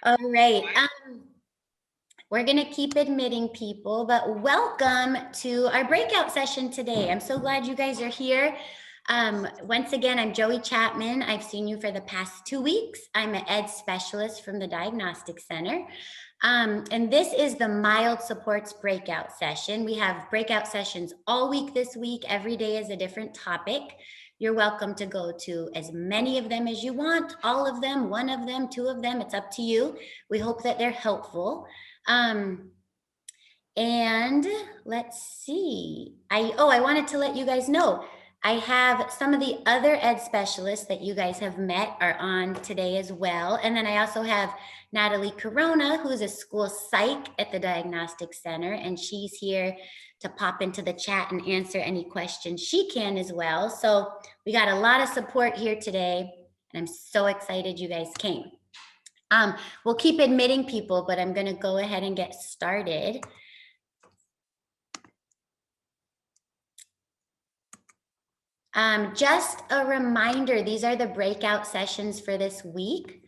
All right. We're going to keep admitting people, but welcome to our breakout session today. I'm so glad you guys are here. Once again, I'm Joey Chapman. I've seen you for the past 2 weeks. I'm an ed specialist from the Diagnostic Center. And this is the Mild Supports breakout session. We have breakout sessions all week this week. Every day is a different topic. You're welcome to go to as many of them as you want, all of them, one of them, two of them. It's up to you. We hope that they're helpful. And let's see. I wanted to let you guys know, I have some of the other ed specialists that you guys have met are on today as well. And then I also have Natalie Corona, who's a school psych at the Diagnostic Center, and she's here to pop into the chat and answer any questions she can as well. So we got a lot of support here today, and I'm so excited you guys came. We'll keep admitting people, but I'm going to go ahead and get started. Just a reminder, these are the breakout sessions for this week.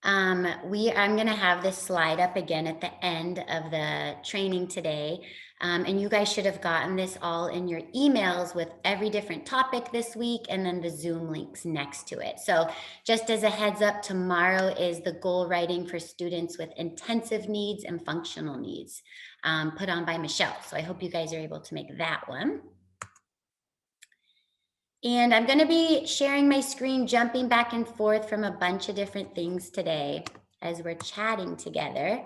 I'm going to have this slide up again at the end of the training today. And you guys should have gotten this all in your emails with every different topic this week and then the Zoom links next to it. So just as a heads up, tomorrow is the goal writing for students with intensive needs and functional needs, put on by Michelle. So I hope you guys are able to make that one. And I'm going to be sharing my screen, jumping back and forth from a bunch of different things today as we're chatting together.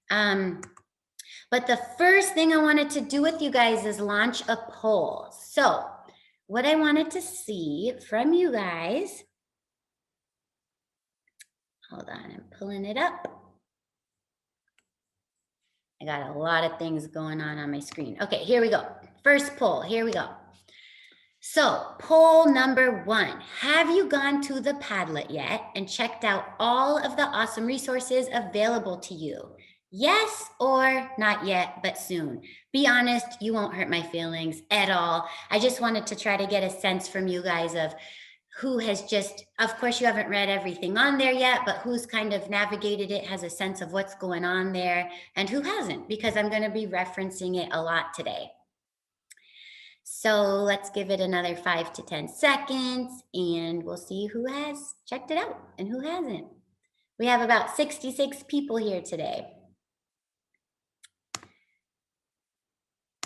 But the first thing I wanted to do with you guys is launch a poll. So what I wanted to see from you guys, hold on, I'm pulling it up. I got a lot of things going on my screen. Okay, here we go. First poll, here we go. So poll number 1, have you gone to the Padlet yet and checked out all of the awesome resources available to you? Yes or not yet, but soon. Be honest, you won't hurt my feelings at all. I just wanted to try to get a sense from you guys of who has just, of course you haven't read everything on there yet, but who's kind of navigated it, has a sense of what's going on there, and who hasn't, because I'm going to be referencing it a lot today. So let's give it another 5 to 10 seconds and we'll see who has checked it out and who hasn't. We have about 66 people here today.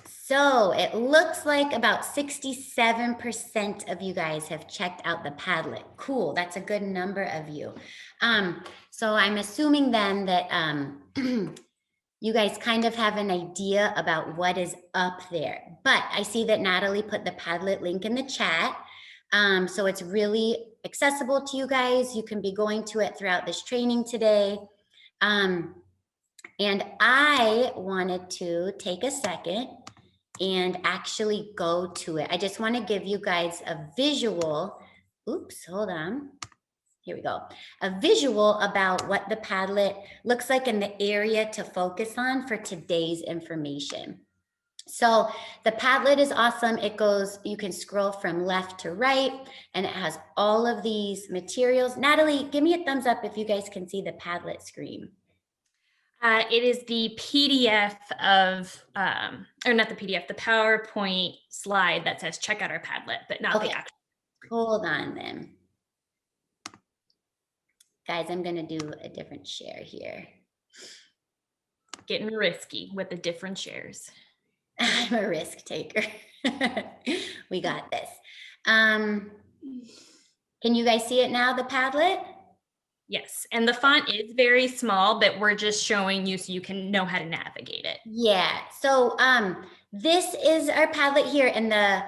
So it looks like about 67% of you guys have checked out the Padlet. Cool, that's a good number of you. So I'm assuming then that you guys kind of have an idea about what is up there. But I see that Natalie put the Padlet link in the chat. So it's really accessible to you guys. You can be going to it throughout this training today. And I wanted to take a second and actually go to it. I just want to give you guys a visual. Oops, hold on. Here we go. A visual about what the Padlet looks like in the area to focus on for today's information. So the Padlet is awesome. It goes, you can scroll from left to right, and it has all of these materials. Natalie, give me a thumbs up if you guys can see the Padlet screen. It is the PDF of, or not the PDF, the PowerPoint slide that says check out our Padlet, but not the actual. Hold on then. Guys, I'm going to do a different share here. Getting risky with the different shares. I'm a risk taker. We got this. Can you guys see it now, the Padlet? Yes, and the font is very small, but we're just showing you so you can know how to navigate it. Yeah, so this is our Padlet here, and the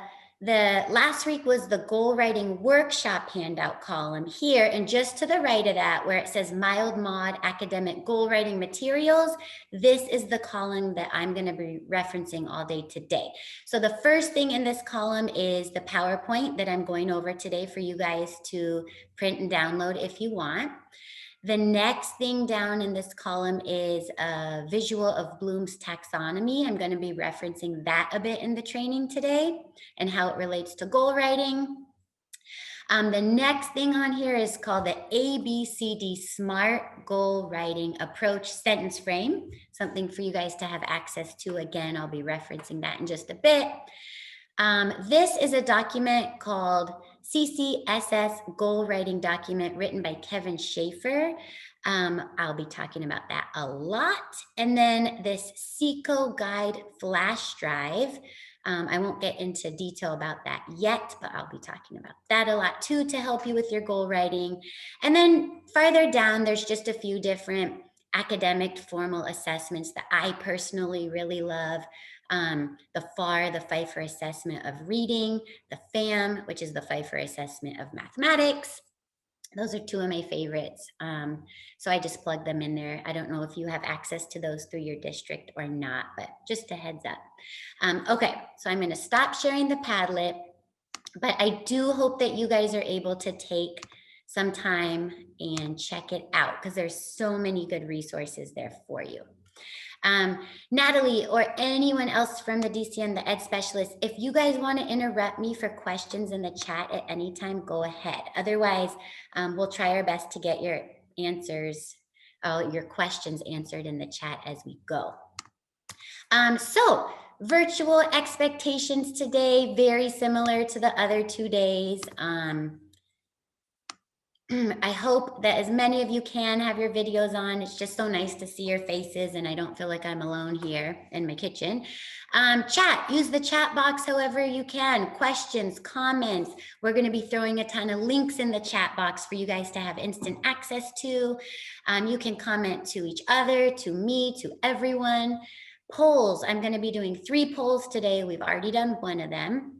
last week was the goal writing workshop handout column here, and just to the right of that where it says mild mod academic goal writing materials, this is the column that I'm going to be referencing all day today. So the first thing in this column is the PowerPoint that I'm going over today for you guys to print and download if you want. The next thing down in this column is a visual of Bloom's taxonomy. I'm going to be referencing that a bit in the training today and how it relates to goal writing. The next thing on here is called the ABCD Smart Goal Writing Approach Sentence Frame, something for you guys to have access to. Again, I'll be referencing that in just a bit. This is a document called CCSS Goal Writing Document written by Kevin Schaefer. I'll be talking about that a lot. And then this SECO Guide flash drive. I won't get into detail about that yet, but I'll be talking about that a lot too to help you with your goal writing. And then farther down, there's just a few different academic formal assessments that I personally really love. The FAR, the Pfeiffer Assessment of Reading, the FAM, which is the Pfeiffer Assessment of Mathematics. Those are two of my favorites. So I just plug them in there. I don't know if you have access to those through your district or not, but just a heads up. Okay, so I'm gonna stop sharing the Padlet, but I do hope that you guys are able to take some time and check it out because there's so many good resources there for you. Natalie or anyone else from the DCN, the Ed Specialist, if you guys want to interrupt me for questions in the chat at any time, go ahead. Otherwise, we'll try our best to get your answers, your questions answered in the chat as we go. So virtual expectations today, very similar to the other 2 days. I hope that as many of you can have your videos on. It's just so nice to see your faces and I don't feel like I'm alone here in my kitchen. Chat, use the chat box however you can. Questions, comments. We're going to be throwing a ton of links in the chat box for you guys to have instant access to. You can comment to each other, to me, to everyone. Polls, I'm going to be doing 3 polls today. We've already done 1 of them.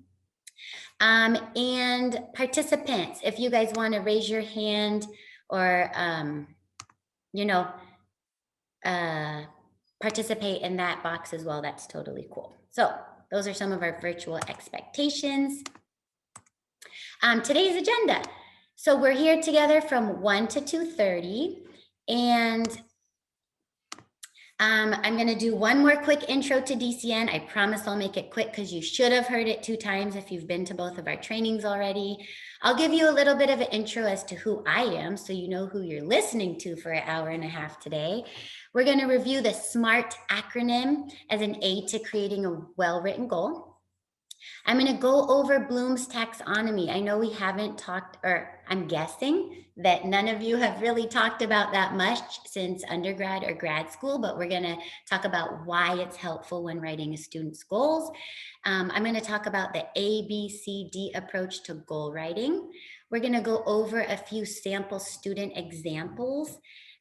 And participants, if you guys want to raise your hand or, participate in that box as well, that's totally cool. So those are some of our virtual expectations. Today's agenda. So we're here together from 1 to 2:30 and I'm going to do one more quick intro to DCN. I promise I'll make it quick because you should have heard it 2 times if you've been to both of our trainings already. I'll give you a little bit of an intro as to who I am so you know who you're listening to for an hour and a half today. We're going to review the SMART acronym as an aid to creating a well-written goal. I'm going to go over Bloom's taxonomy. I know we haven't talked, or I'm guessing that none of you have really talked about that much since undergrad or grad school, but we're going to talk about why it's helpful when writing a student's goals. I'm going to talk about the ABCD approach to goal writing. We're going to go over a few sample student examples.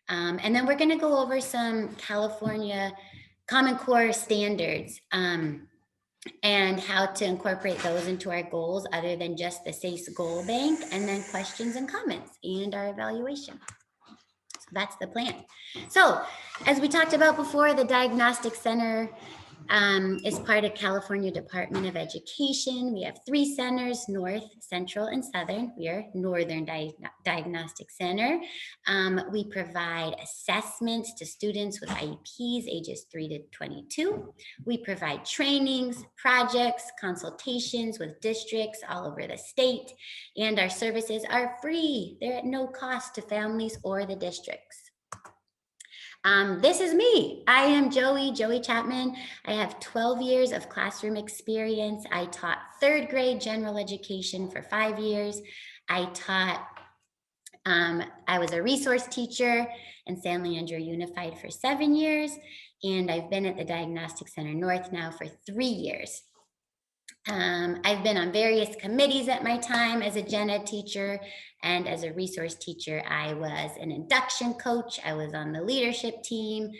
And then we're going to go over some California Common Core standards. And how to incorporate those into our goals other than just the SACE goal bank, and then questions and comments and our evaluation. So that's the plan. So as we talked about before, the Diagnostic Center is part of California Department of Education. We have 3 centers, North, Central, and Southern. We are Northern Diagnostic Center. We provide assessments to students with IEPs ages 3 to 22. We provide trainings, projects, consultations with districts all over the state, and our services are free. They're at no cost to families or the districts. This is me. I am Joey Chapman. I have 12 years of classroom experience. I taught 3rd grade general education for 5 years. I was a resource teacher in San Leandro Unified for 7 years, and I've been at the Diagnostic Center North now for 3 years. I've been on various committees at my time as a gen ed teacher and as a resource teacher. I was an induction coach. I was on the leadership team.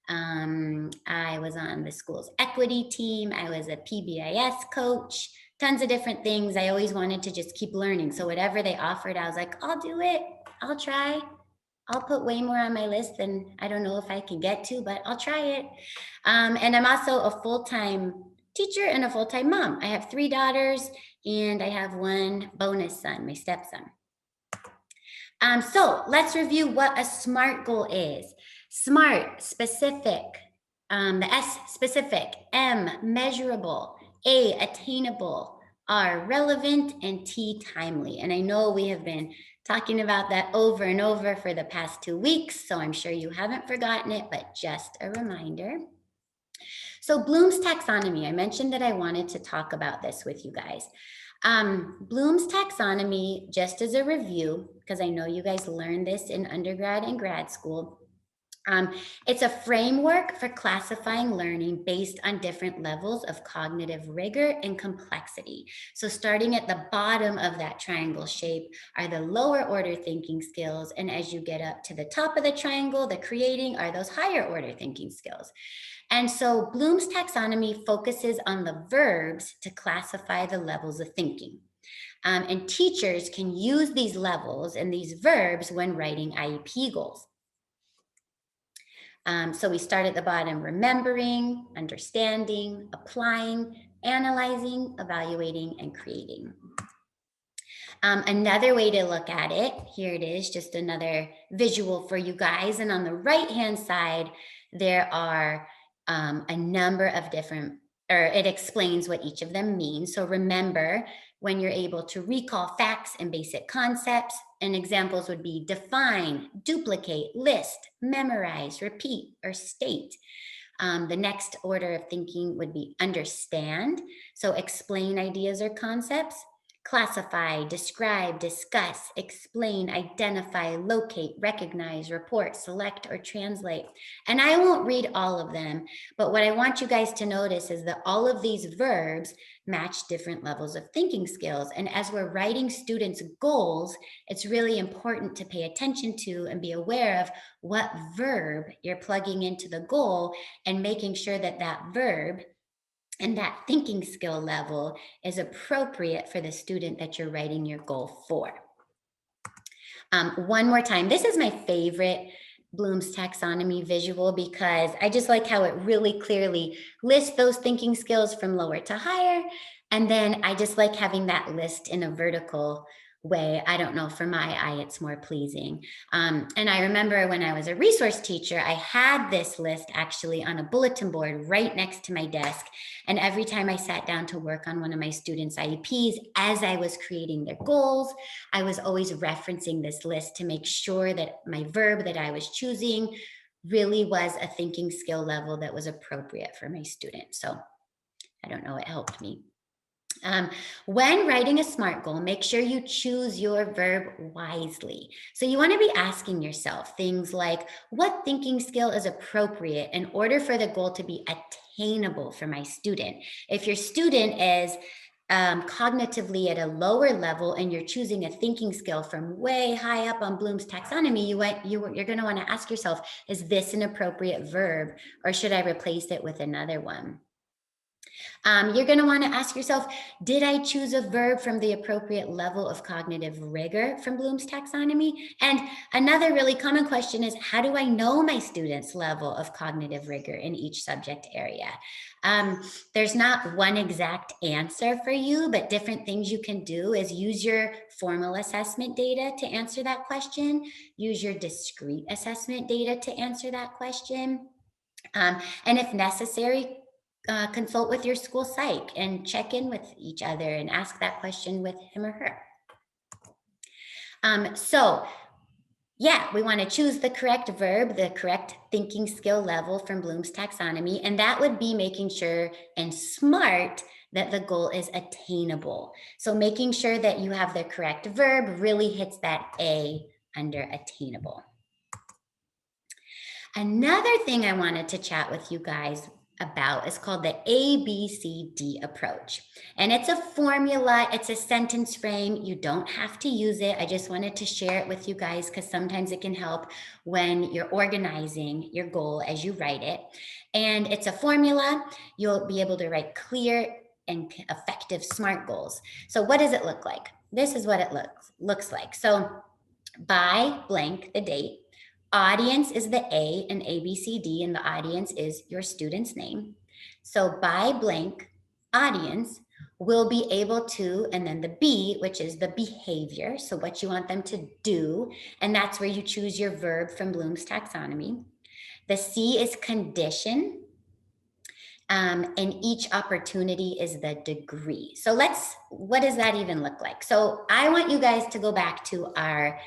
I was on the school's equity team. I was a PBIS coach, tons of different things. I always wanted to just keep learning. So whatever they offered, I was like, I'll do it. I'll try. I'll put way more on my list than I don't know if I can get to, but I'll try it. And I'm also a full-time teacher and a full-time mom. I have 3 daughters and I have 1 bonus son, my stepson. So let's review what a SMART goal is. SMART, specific, the S, specific, M, measurable, A, attainable, R, relevant, and T, timely. And I know we have been talking about that over and over for the past 2 weeks, so I'm sure you haven't forgotten it, but just a reminder. So Bloom's taxonomy, I mentioned that I wanted to talk about this with you guys. Bloom's taxonomy, just as a review, because I know you guys learned this in undergrad and grad school, it's a framework for classifying learning based on different levels of cognitive rigor and complexity. So starting at the bottom of that triangle shape are the lower order thinking skills. And as you get up to the top of the triangle, the creating are those higher order thinking skills. And so Bloom's taxonomy focuses on the verbs to classify the levels of thinking. And teachers can use these levels and these verbs when writing IEP goals. So we start at the bottom, remembering, understanding, applying, analyzing, evaluating, and creating. Another way to look at it, here it is, just another visual for you guys. And on the right-hand side, there are a number of different, or it explains what each of them means. So remember, when you're able to recall facts and basic concepts, and examples would be define, duplicate, list, memorize, repeat, or state. The next order of thinking would be understand. So explain ideas or concepts. Classify, describe, discuss, explain, identify, locate, recognize, report, select, or translate. And I won't read all of them, but what I want you guys to notice is that all of these verbs match different levels of thinking skills. And as we're writing students' goals, it's really important to pay attention to and be aware of what verb you're plugging into the goal and making sure that that verb and that thinking skill level is appropriate for the student that you're writing your goal for. One more time, this is my favorite Bloom's taxonomy visual because I just like how it really clearly lists those thinking skills from lower to higher. And then I just like having that list in a vertical way. I don't know, for my eye, it's more pleasing. And I remember when I was a resource teacher, I had this list actually on a bulletin board right next to my desk. And every time I sat down to work on one of my students' IEPs, as I was creating their goals, I was always referencing this list to make sure that my verb that I was choosing really was a thinking skill level that was appropriate for my student. So I don't know, it helped me. When writing a SMART goal, make sure you choose your verb wisely. So you want to be asking yourself things like, what thinking skill is appropriate in order for the goal to be attainable for my student? If your student is cognitively at a lower level and you're choosing a thinking skill from way high up on Bloom's taxonomy, you're going to want to ask yourself, is this an appropriate verb or should I replace it with another one? You're going to want to ask yourself, did I choose a verb from the appropriate level of cognitive rigor from Bloom's taxonomy? And another really common question is, how do I know my students' level of cognitive rigor in each subject area? There's not one exact answer for you, but different things you can do is use your formal assessment data to answer that question, use your discrete assessment data to answer that question. And if necessary, consult with your school psych and check in with each other and ask that question with him or her. So yeah, we want to choose the correct verb, the correct thinking skill level from Bloom's taxonomy, and that would be making sure and SMART that the goal is attainable. So making sure that you have the correct verb really hits that A under attainable. Another thing I wanted to chat with you guys about is called the ABCD approach. And it's a formula, it's a sentence frame. You don't have to use it. I just wanted to share it with you guys because sometimes it can help when you're organizing your goal as you write it. And it's a formula. You'll be able to write clear and effective SMART goals. So what does it look like? This is what it looks like. So by blank, the date. Audience is the A in ABCD, and the audience is your student's name. So by blank, audience will be able to, and then the B, which is the behavior, so what you want them to do, and that's where you choose your verb from Bloom's taxonomy. The C is condition, And each opportunity is the degree. So what does that even look like? So I want you guys to go back to our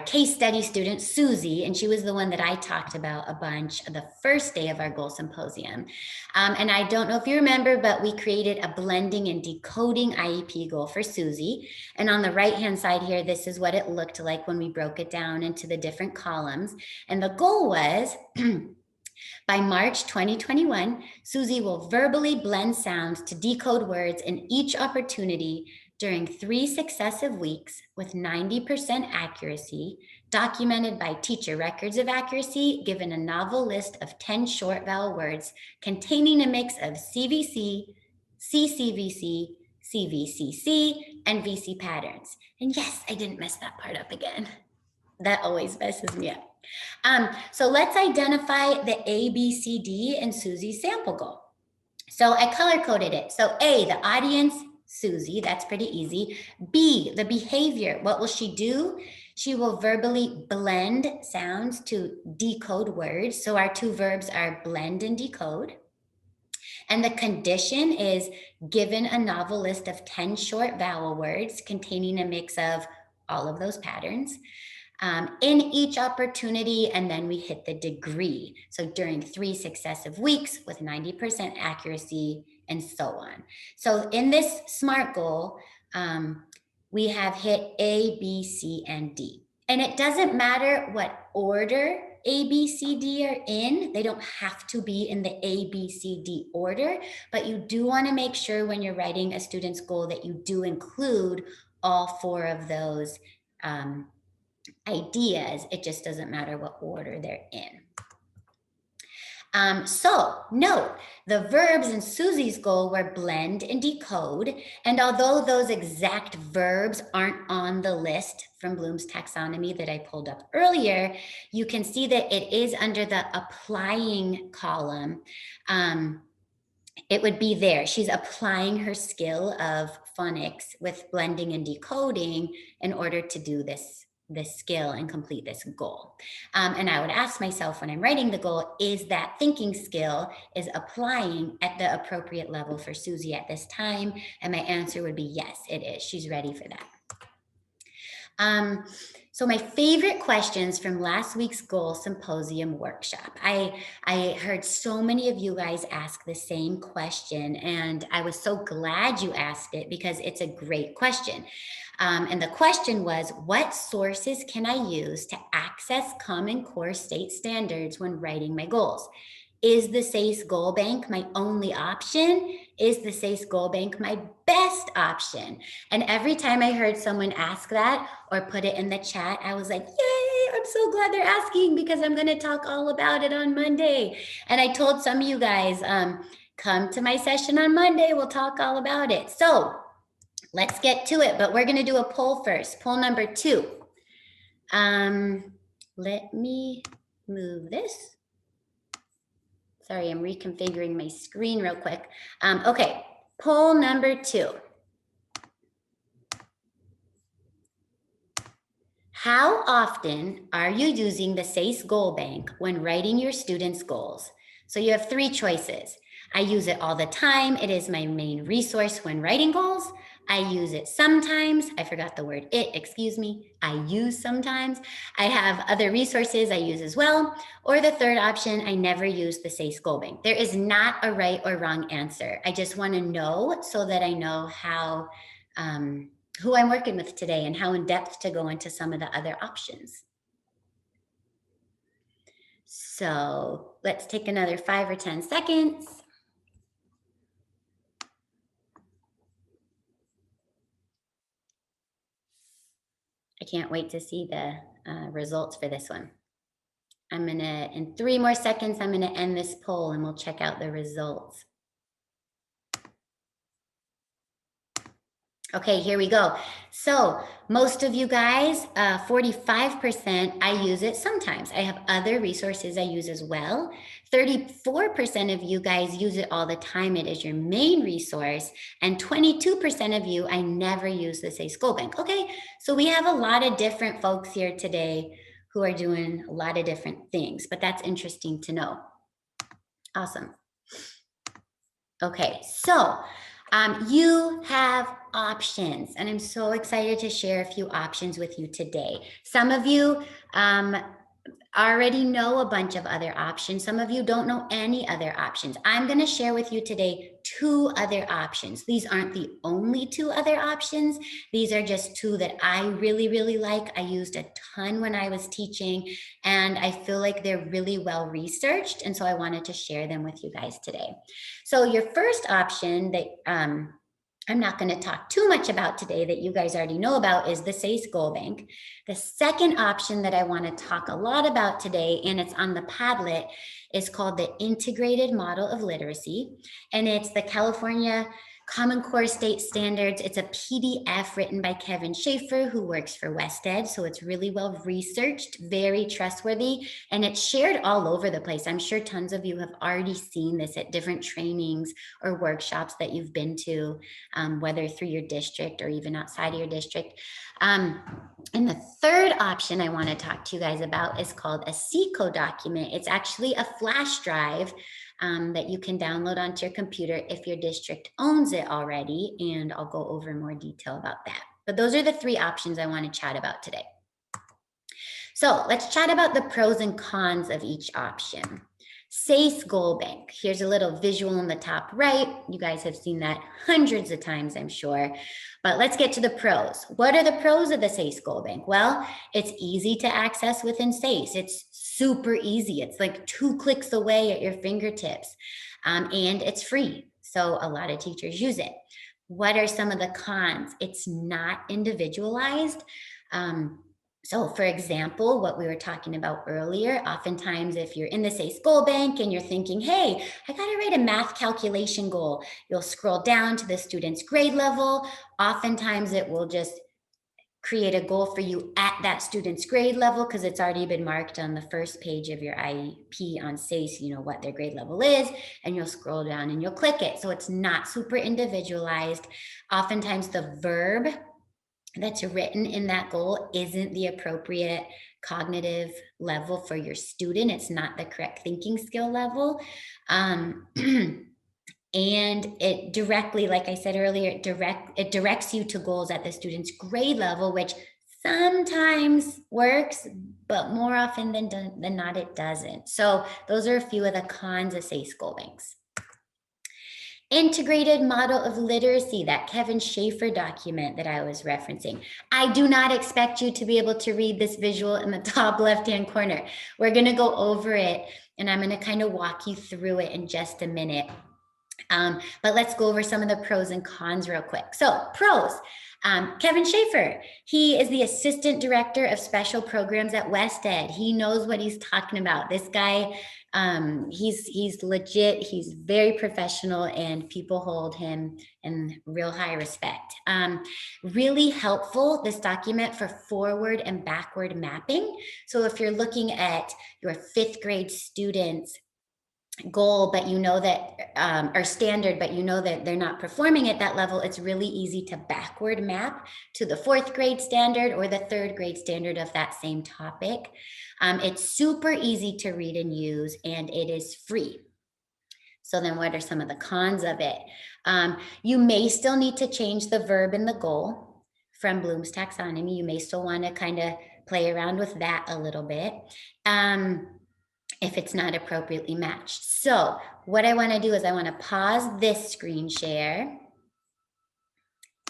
case study student, Susie, and she was the one that I talked about a bunch the first day of our goal symposium. And I don't know if you remember, but we created a blending and decoding IEP goal for Susie. And on the right-hand side here, this is what it looked like when we broke it down into the different columns. And the goal was by March 2021, Susie will verbally blend sounds to decode words in each opportunity during 3 successive weeks with 90% accuracy, documented by teacher records of accuracy, given a novel list of 10 short vowel words containing a mix of CVC, CCVC, CVCC, and VC patterns. And yes, I didn't mess that part up again. That always messes me up. So let's identify the A, B, C, D in Susie's sample goal. So I color coded it. So A, the audience, Susie, that's pretty easy. B, the behavior, what will she do? She will verbally blend sounds to decode words. So our 2 verbs are blend and decode. And the condition is given a novel list of 10 short vowel words containing a mix of all of those patterns. In each opportunity, and then we hit the degree. So during 3 successive weeks with 90% accuracy and so on. So in this SMART goal, we have hit A, B, C, and D. And it doesn't matter what order A, B, C, D are in. They don't have to be in the A, B, C, D order, but you do want to make sure when you're writing a student's goal that you do include all 4 of those ideas. It just doesn't matter what order they're in. So note, the verbs in Susie's goal were blend and decode. And although those exact verbs aren't on the list from Bloom's taxonomy that I pulled up earlier, you can see that it is under the applying column. It would be there. She's applying her skill of phonics with blending and decoding in order to do this skill and complete this goal. And I would ask myself when I'm writing the goal, is that thinking skill is applying at the appropriate level for Susie at this time? And my answer would be yes, it is. She's ready for that. So my favorite questions from last week's goal symposium workshop. I heard so many of you guys ask the same question, and I was so glad you asked it because it's a great question. And the question was, what sources can I use to access Common Core state standards when writing my goals? Is the SACE Goal Bank my only option? Is the SACE Goal Bank my best option? And every time I heard someone ask that or put it in the chat, I was like, yay, I'm so glad they're asking because I'm going to talk all about it on Monday. And I told some of you guys, come to my session on Monday, we'll talk all about it. So let's get to it, but we're going to do a poll first. Poll number 2. Let me move this. Sorry, I'm reconfiguring my screen real quick. Okay, poll number 2. How often are you using the SACE Goal Bank when writing your students' goals? So you have 3 choices. I use it all the time. It is my main resource when writing goals. I use it sometimes. I forgot the word it, excuse me. I use sometimes. I have other resources I use as well. Or the third option, I never use the SACE Goal Bank. There is not a right or wrong answer. I just want to know so that I know how, who I'm working with today and how in depth to go into some of the other options. So let's take another 5 or 10 seconds. I can't wait to see the results for this one. I'm gonna, in 3 more seconds, I'm gonna end this poll and we'll check out the results. Okay, here we go. So most of you guys, 45%, I use it sometimes. I have other resources I use as well. 34% of you guys use it all the time. It is your main resource. And 22% of you, I never use the SACE Goal Bank. Okay, so we have a lot of different folks here today who are doing a lot of different things, but that's interesting to know. Awesome. Okay, so you have options, and I'm so excited to share a few options with you today. Some of you already know a bunch of other options. Some of you don't know any other options. I'm going to share with you today 2 other options. These aren't the only 2 other options. These are just 2 that I really, really like. I used a ton when I was teaching, and I feel like they're really well researched. And so I wanted to share them with you guys today. So your first option that I'm not going to talk too much about today that you guys already know about is the SACE Goal Bank. The second option that I want to talk a lot about today, and it's on the Padlet, is called the Integrated Model of Literacy. And it's the California Common Core State Standards. It's a PDF written by Kevin Schaefer, who works for WestEd. So it's really well researched, very trustworthy, and it's shared all over the place. I'm sure tons of you have already seen this at different trainings or workshops that you've been to, whether through your district or even outside of your district. And the third option I want to talk to you guys about is called a CECO document. It's actually a flash drive that you can download onto your computer if your district owns it already. And I'll go over more detail about that. But those are the 3 options I want to chat about today. So let's chat about the pros and cons of each option. SACE Goal Bank. Here's a little visual in the top right. You guys have seen that hundreds of times, I'm sure. But let's get to the pros. What are the pros of the SACE Goal Bank? Well, it's easy to access within SACE. It's super easy. It's like 2 clicks away at your fingertips. And it's free. So a lot of teachers use it. What are some of the cons? It's not individualized. So for example, what we were talking about earlier, oftentimes if you're in the SACE Goal Bank and you're thinking, hey, I got to write a math calculation goal, you'll scroll down to the student's grade level. Oftentimes it will just create a goal for you at that student's grade level because it's already been marked on the first page of your IEP on SACE, you know, what their grade level is, and you'll scroll down and you'll click it. So it's not super individualized. Oftentimes the verb that's written in that goal isn't the appropriate cognitive level for your student. It's not the correct thinking skill level. And it directly, like I said earlier, it directs you to goals at the student's grade level, which sometimes works, but more often than not, it doesn't. So those are a few of the cons of SACE Goal Banks. Integrated Model of Literacy, that Kevin Schaefer document that I was referencing. I do not expect you to be able to read this visual in the top left-hand corner. We're going to go over it, and I'm going to kind of walk you through it in just a minute. But let's go over some of the pros and cons real quick. So pros, Kevin Schaefer, he is the Assistant Director of Special Programs at WestEd. He knows what he's talking about. This guy, he's legit. He's very professional, and people hold him in real high respect. Really helpful, this document, for forward and backward mapping. So if you're looking at your 5th grade students goal, but you know that, or standard, but you know that they're not performing at that level, it's really easy to backward map to the 4th grade standard or the 3rd grade standard of that same topic. It's super easy to read and use, and it is free. So then what are some of the cons of it? You may still need to change the verb in the goal from Bloom's taxonomy. You may still want to kind of play around with that a little bit. If it's not appropriately matched. So what I want to do is I want to pause this screen share,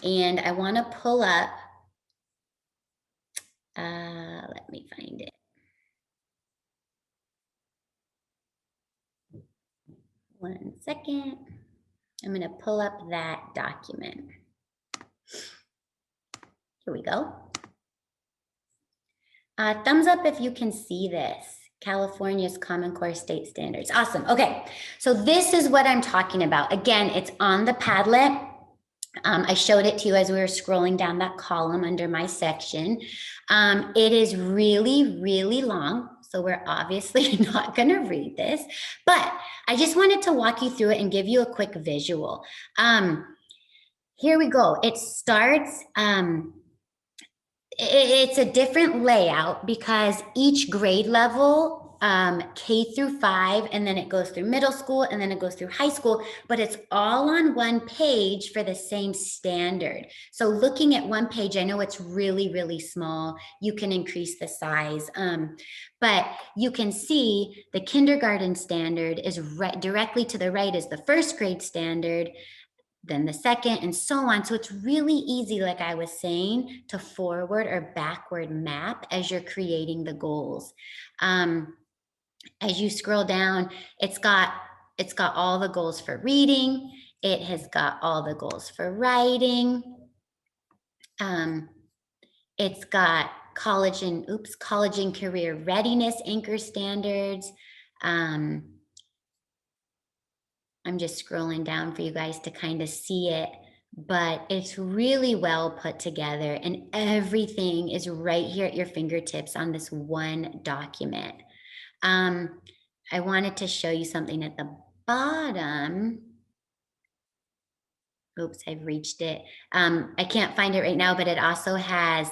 and I want to pull up, let me find it. One second. I'm going to pull up that document. Here we go. Thumbs up if you can see this. California's Common Core State Standards. Awesome. Okay, so this is what I'm talking about. Again, it's on the Padlet. I showed it to you as we were scrolling down that column under my section. It is really, really long, so we're obviously not going to read this, but I just wanted to walk you through it and give you a quick visual. Here we go. It starts, it's a different layout because each grade level K through 5, and then it goes through middle school, and then it goes through high school, but it's all on one page for the same standard. So looking at one page, I know it's really, really small. You can increase the size, but you can see the kindergarten standard is directly to the right is the first grade standard, then the second, and so on. So it's really easy, like I was saying, to forward or backward map as you're creating the goals. As you scroll down, it's got all the goals for reading. It has got all the goals for writing. It's got college and career readiness anchor standards. I'm just scrolling down for you guys to kind of see it, but it's really well put together, and everything is right here at your fingertips on this one document. I wanted to show you something at the bottom. Oops, I've reached it. I can't find it right now, but it also has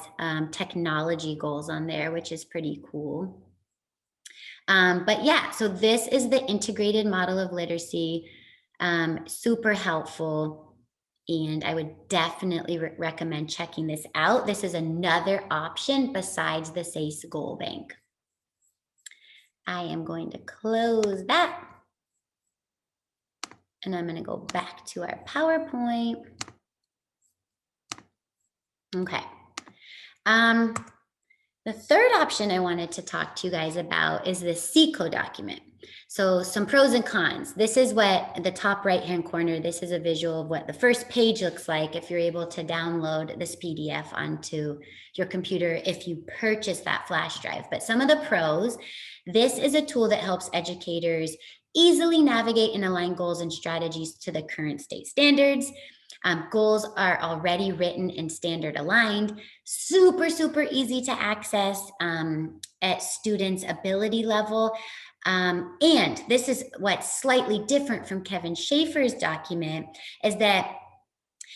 technology goals on there, which is pretty cool. But yeah, so this is the integrated model of literacy. Super helpful. And I would definitely recommend checking this out. This is another option besides the SACE Goal Bank. I am going to close that. And I'm going to go back to our PowerPoint. Okay. The third option I wanted to talk to you guys about is the SECO document. So some pros and cons. This is what the top right-hand corner, this is a visual of what the first page looks like if you're able to download this PDF onto your computer if you purchase that flash drive. But some of the pros, this is a tool that helps educators easily navigate and align goals and strategies to the current state standards. Goals are already written and standard aligned, super, super easy to access at students' ability level. And this is what's slightly different from Kevin Schaefer's document is that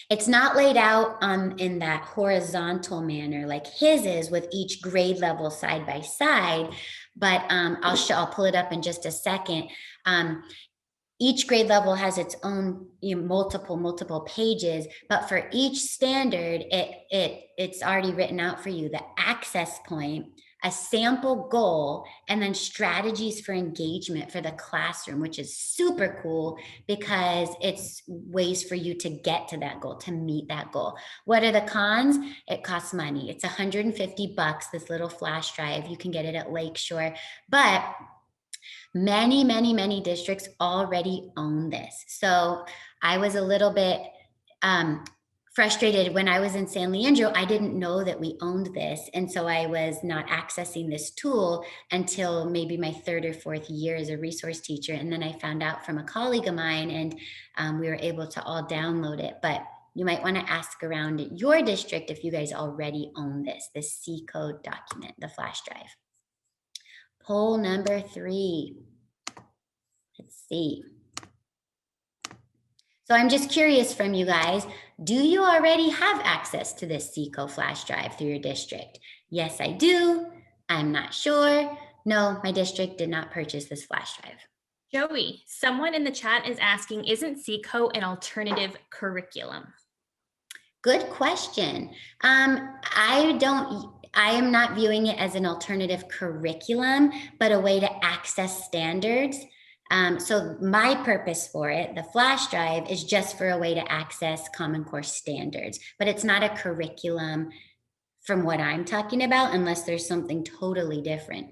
it's not laid out in that horizontal manner like his is with each grade level side by side, but I'll pull it up in just a second. Each grade level has its own multiple pages, but for each standard, it's already written out for you, the access point, a sample goal, and then strategies for engagement for the classroom, which is super cool because it's ways for you to get to that goal, to meet that goal. What are the cons? It costs money. It's $150, this little flash drive. You can get it at Lakeshore, but many districts already own this. So I was a little bit frustrated when I was in San Leandro. I didn't know that we owned this. And so I was not accessing this tool until maybe my third or fourth year as a resource teacher. And then I found out from a colleague of mine, and we were able to all download it. But you might want to ask around at your district if you guys already own this C code document, the flash drive. Poll number 3. Let's see. So I'm just curious from you guys, do you already have access to this SECO flash drive through your district? Yes, I do. I'm not sure. No, my district did not purchase this flash drive. Joey, someone in the chat is asking, isn't SECO an alternative curriculum? Good question. I am not viewing it as an alternative curriculum, but a way to access standards. So my purpose for it, the flash drive, is just for a way to access Common Core standards, but it's not a curriculum from what I'm talking about, unless there's something totally different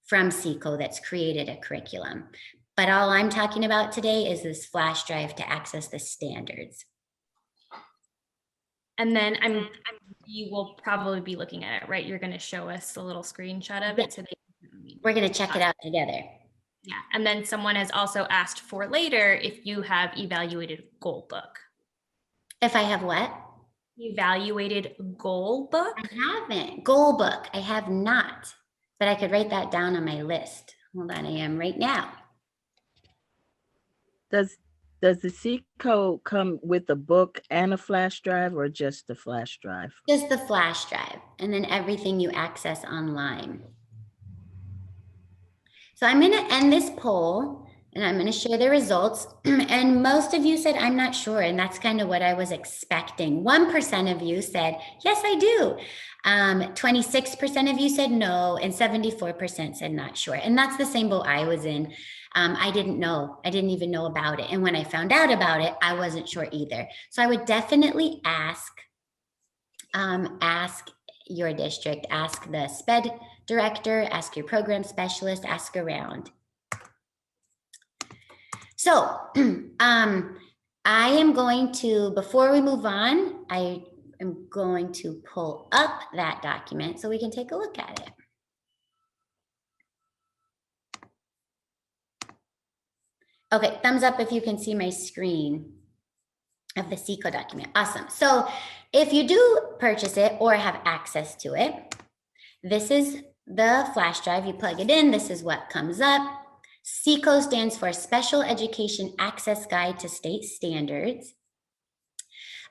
from SECO that's created a curriculum. But all I'm talking about today is this flash drive to access the standards. And then you will probably be looking at it, right? You're going to show us a little screenshot of it. So we're going to check it out together. Yeah. And then someone has also asked for later if you have evaluated goal book. If I have what? Evaluated goal book? I haven't. Goal book. I have not. But I could write that down on my list. Hold on, I am right now. Does the C code come with a book and a flash drive, or just the flash drive? Just the flash drive, and then everything you access online. So I'm going to end this poll and I'm going to share the results. And most of you said, I'm not sure. And that's kind of what I was expecting. 1% of you said, yes, I do. 26% of you said no, and 74% said not sure. And that's the same boat I was in. I didn't know. I didn't even know about it. And when I found out about it, I wasn't sure either. So I would definitely ask your district, ask the SPED director, ask your program specialist, ask around. So I am going to, before we move on, I am going to pull up that document so we can take a look at it. Okay, thumbs up if you can see my screen of the CECO document. Awesome. So if you do purchase it or have access to it, this is the flash drive. You plug it in. This is what comes up. CECO stands for Special Education Access Guide to State Standards.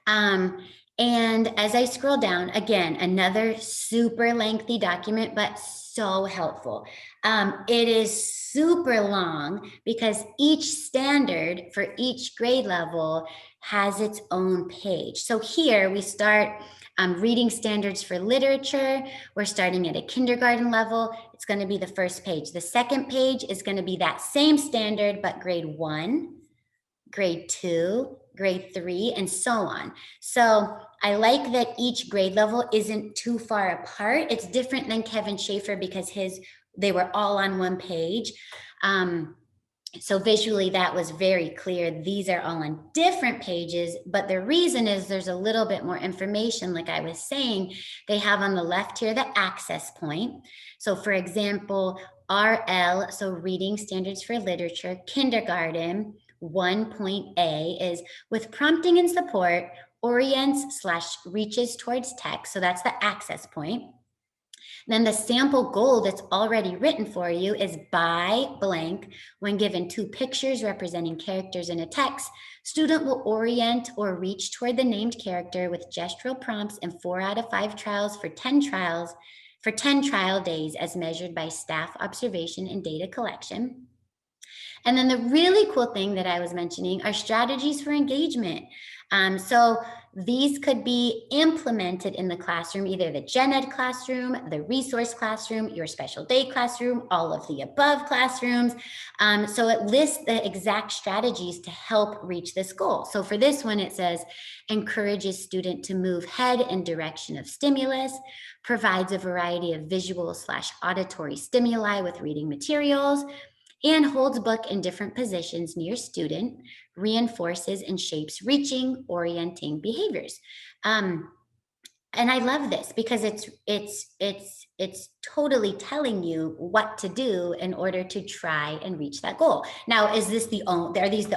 And as I scroll down, again, another super lengthy document, but so helpful. It is super long because each standard for each grade level has its own page. So here we start reading standards for literature. We're starting at a kindergarten level. It's going to be the first page. The second page is going to be that same standard, but grade 1, grade 2, grade 3, and so on. So I like that each grade level isn't too far apart. It's different than Kevin Schaefer because they were all on one page. So visually that was very clear. These are all on different pages, but the reason is there's a little bit more information. Like I was saying, they have on the left here, the access point. So for example, RL, so reading standards for literature, kindergarten, 1.A is with prompting and support, orients/reaches towards text. So that's the access point. Then the sample goal that's already written for you is by blank. When given 2 pictures representing characters in a text, student will orient or reach toward the named character with gestural prompts and 4 out of 5 trials for 10 trial days as measured by staff observation and data collection. And then the really cool thing that I was mentioning are strategies for engagement. So these could be implemented in the classroom, either the gen ed classroom, the resource classroom, your special day classroom, all of the above classrooms. So it lists the exact strategies to help reach this goal. So for this one, it says, encourages student to move head in direction of stimulus, provides a variety of visual/auditory stimuli with reading materials, and holds book in different positions near student, reinforces and shapes reaching, orienting behaviors. And I love this because it's totally telling you what to do in order to try and reach that goal. Now, are these the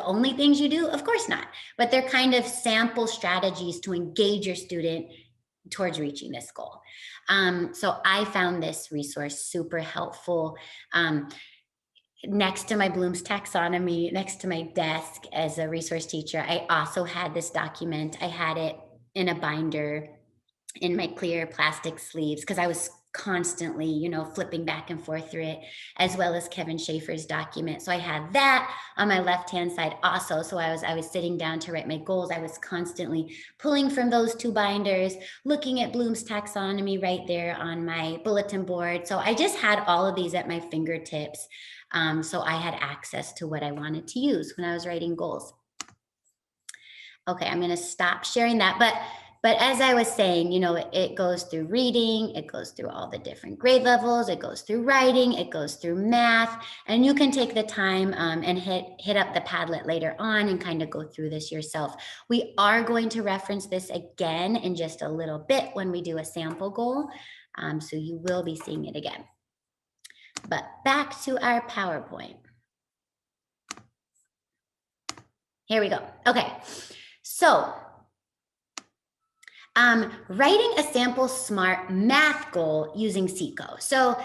only things you do? Of course not, but they're kind of sample strategies to engage your student towards reaching this goal. So I found this resource super helpful. Next to my Bloom's taxonomy, next to my desk as a resource teacher, I also had this document. I had it in a binder in my clear plastic sleeves because I was constantly, flipping back and forth through it, as well as Kevin Schaefer's document. So I had that on my left-hand side also. So I was sitting down to write my goals. I was constantly pulling from those 2 binders, looking at Bloom's taxonomy right there on my bulletin board. So I just had all of these at my fingertips. So I had access to what I wanted to use when I was writing goals. Okay, I'm going to stop sharing that. But as I was saying, it goes through reading, it goes through all the different grade levels, it goes through writing, it goes through math, and you can take the time and hit up the Padlet later on and kind of go through this yourself. We are going to reference this again in just a little bit when we do a sample goal, so you will be seeing it again. But back to our PowerPoint. Here we go. Okay, so writing a sample SMART math goal using CECO. So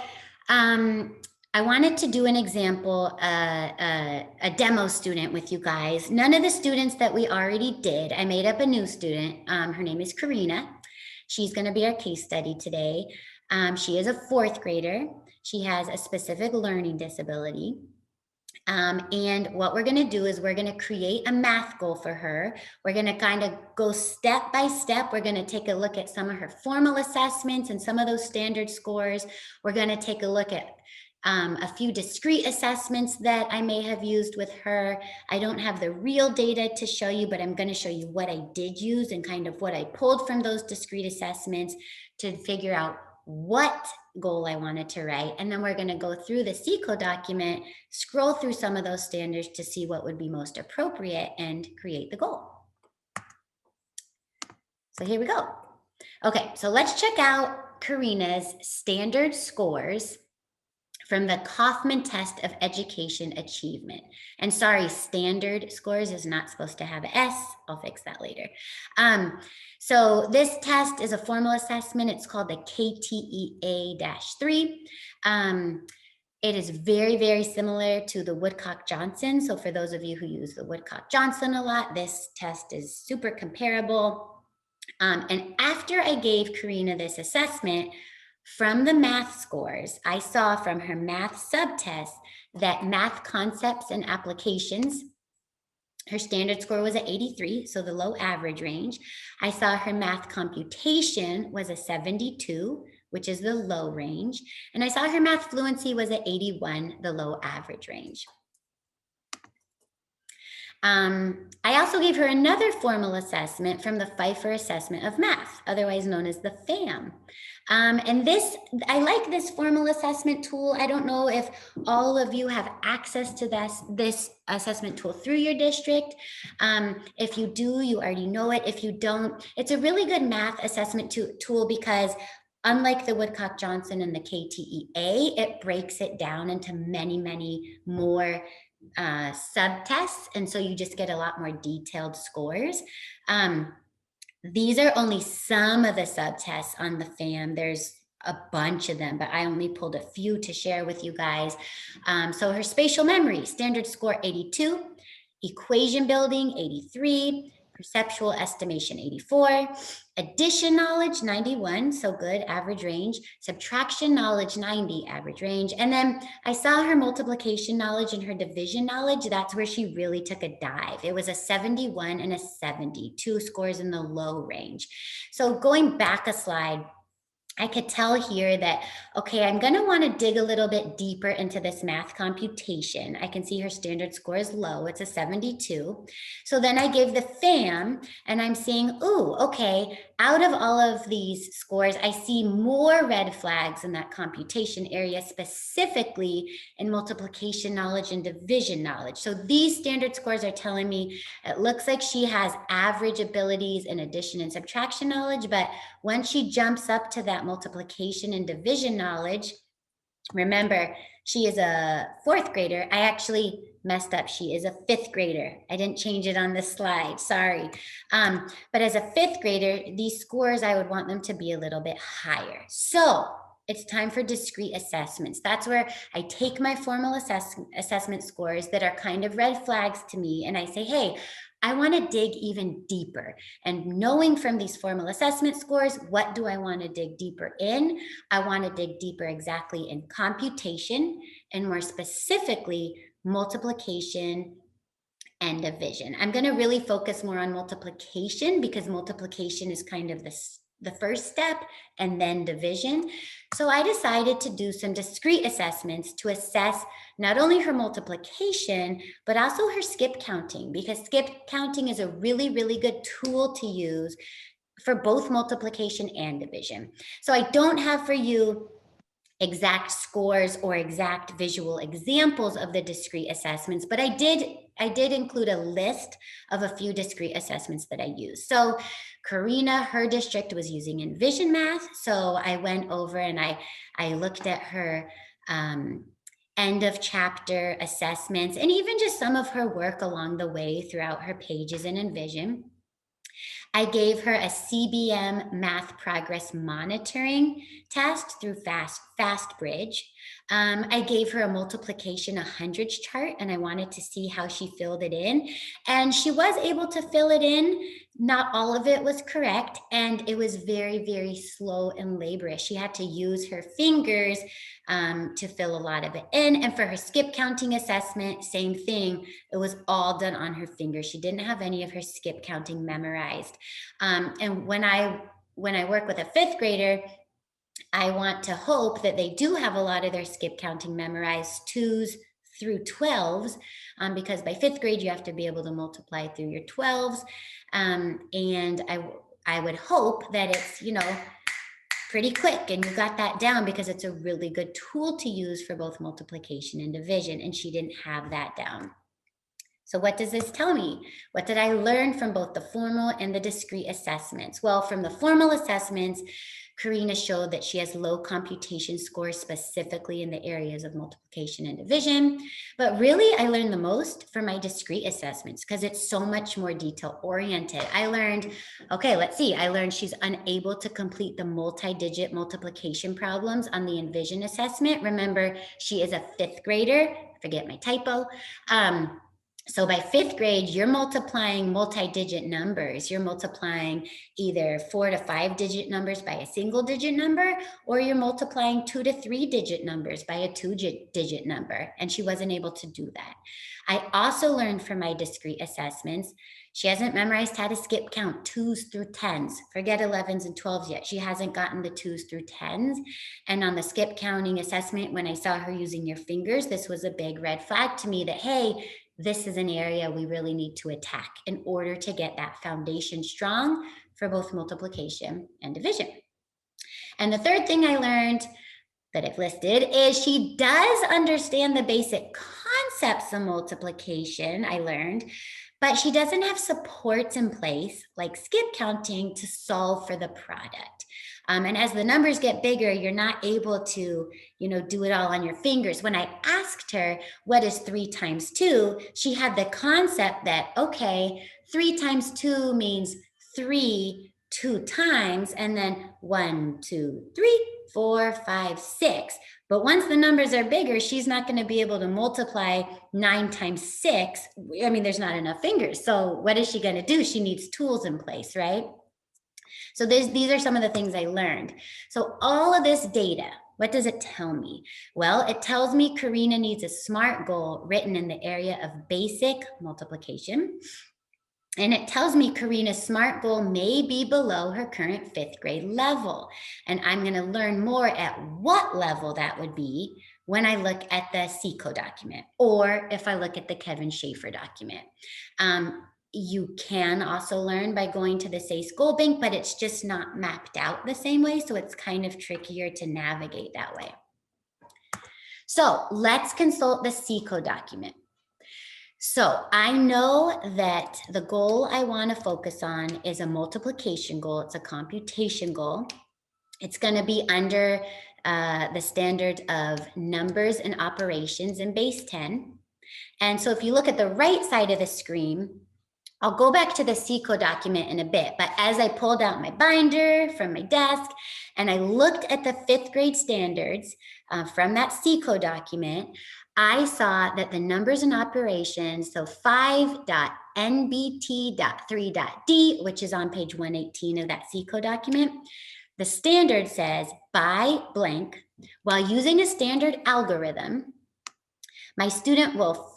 I wanted to do an example, a demo student with you guys. None of the students that we already did. I made up a new student. Her name is Karina. She's going to be our case study today. She is a 4th grader. She has a specific learning disability. And what we're going to do is we're going to create a math goal for her. We're going to kind of go step by step. We're going to take a look at some of her formal assessments and some of those standard scores. We're going to take a look at a few discrete assessments that I may have used with her. I don't have the real data to show you, but I'm going to show you what I did use and kind of what I pulled from those discrete assessments to figure out what goal I wanted to write. And then we're going to go through the CCO document, scroll through some of those standards to see what would be most appropriate and create the goal. So here we go. Okay, so let's check out Karina's standard scores from the Kaufman Test of Education Achievement. And sorry, standard scores is not supposed to have an S. I'll fix that later. So this test is a formal assessment. It's called the KTEA-3. It is very, very similar to the Woodcock-Johnson. So for those of you who use the Woodcock-Johnson a lot, this test is super comparable. And after I gave Karina this assessment, from the math scores, I saw from her math subtest that math concepts and applications, her standard score was at 83, so the low average range. I saw her math computation was a 72, which is the low range. And I saw her math fluency was at 81, the low average range. I also gave her another formal assessment from the Pfeiffer Assessment of Math, otherwise known as the FAM. And I like this formal assessment tool. I don't know if all of you have access to this assessment tool through your district. If you do, you already know it. If you don't, it's a really good math assessment tool because unlike the Woodcock-Johnson and the KTEA, it breaks it down into many, many more subtests, and so you just get a lot more detailed scores. These are only some of the subtests on the FAM. There's a bunch of them, but I only pulled a few to share with you guys. So her spatial memory, standard score 82, equation building 83, perceptual estimation 84, addition knowledge 91, so good, average range, subtraction knowledge 90, average range. And then I saw her multiplication knowledge and her division knowledge. That's where she really took a dive. It was a 71 and a 72 scores in the low range. So going back a slide, I could tell here that, okay, I'm going to want to dig a little bit deeper into this math computation. I can see her standard score is low. It's a 72. So then I gave the FAM and I'm seeing, ooh, okay, out of all of these scores, I see more red flags in that computation area, specifically in multiplication knowledge and division knowledge. So these standard scores are telling me it looks like she has average abilities in addition and subtraction knowledge, but once she jumps up to that multiplication and division knowledge, remember, she is a 4th grader. I actually messed up. She is a 5th grader. I didn't change it on this slide, sorry. But as a 5th grader, these scores, I would want them to be a little bit higher. So it's time for discrete assessments. That's where I take my formal assessment scores that are kind of red flags to me and I say, hey, I want to dig even deeper. And knowing from these formal assessment scores, what do I want to dig deeper in? I want to dig deeper exactly in computation and more specifically multiplication and division. I'm going to really focus more on multiplication because multiplication is kind of the first step and then division. So I decided to do some discrete assessments to assess not only her multiplication, but also her skip counting, because skip counting is a really, really good tool to use for both multiplication and division. So I don't have for you exact scores or exact visual examples of the discrete assessments, but I did include a list of a few discrete assessments that I used. So Karina, her district was using Envision Math. So I went over and I looked at her end of chapter assessments and even just some of her work along the way throughout her pages in Envision. I gave her a CBM math progress monitoring test through FastBridge. I gave her a multiplication 100s chart, and I wanted to see how she filled it in. And she was able to fill it in. Not all of it was correct, and it was very, very slow and laborious. She had to use her fingers to fill a lot of it in. And for her skip counting assessment, same thing. It was all done on her fingers. She didn't have any of her skip counting memorized. And when I work with a fifth grader, I want to hope that they do have a lot of their skip counting memorized, 2s through 12s, because by fifth grade, you have to be able to multiply through your 12s. And I would hope that it's, pretty quick and you got that down, because it's a really good tool to use for both multiplication and division. And she didn't have that down. So what does this tell me? What did I learn from both the formal and the discrete assessments? Well, from the formal assessments, Karina showed that she has low computation scores, specifically in the areas of multiplication and division. But really, I learned the most from my discrete assessments, because it's so much more detail oriented. I learned, okay, let's see. I learned she's unable to complete the multi-digit multiplication problems on the Envision assessment. Remember, she is a fifth grader. Forget my typo. So by fifth grade, you're multiplying multi-digit numbers. You're multiplying either 4 to 5 digit numbers by a single digit number, or you're multiplying 2 to 3 digit numbers by a 2-digit number. And she wasn't able to do that. I also learned from my discrete assessments, she hasn't memorized how to skip count 2s through 10s. Forget 11s and 12s yet. She hasn't gotten the 2s through 10s. And on the skip counting assessment, when I saw her using your fingers, this was a big red flag to me that, hey, this is an area we really need to attack in order to get that foundation strong for both multiplication and division. And the third thing I learned that I've listed is she does understand the basic concepts of multiplication, I learned, but she doesn't have supports in place like skip counting to solve for the product. And as the numbers get bigger, you're not able to, do it all on your fingers. When I asked her, what is 3 times 2? She had the concept that, okay, 3 times 2 means 3 2 times, and then 1, 2, 3, 4, 5, 6. But once the numbers are bigger, she's not going to be able to multiply 9 times 6. I mean, there's not enough fingers. So what is she going to do? She needs tools in place, right? So these are some of the things I learned. So all of this data, what does it tell me? Well, it tells me Karina needs a SMART goal written in the area of basic multiplication. And it tells me Karina's SMART goal may be below her current fifth grade level. And I'm going to learn more at what level that would be when I look at the CECO document, or if I look at the Kevin Schaefer document. You can also learn by going to the SACE Goal Bank, but it's just not mapped out the same way. So it's kind of trickier to navigate that way. So let's consult the CECO document. So I know that the goal I want to focus on is a multiplication goal. It's a computation goal. It's going to be under the standard of numbers and operations in base 10. And so if you look at the right side of the screen, I'll go back to the CECO document in a bit, but as I pulled out my binder from my desk and I looked at the fifth grade standards from that CECO document, I saw that the numbers and operations, so 5.nbt.3.d, which is on page 118 of that CECO document, the standard says by blank, while using a standard algorithm, my student will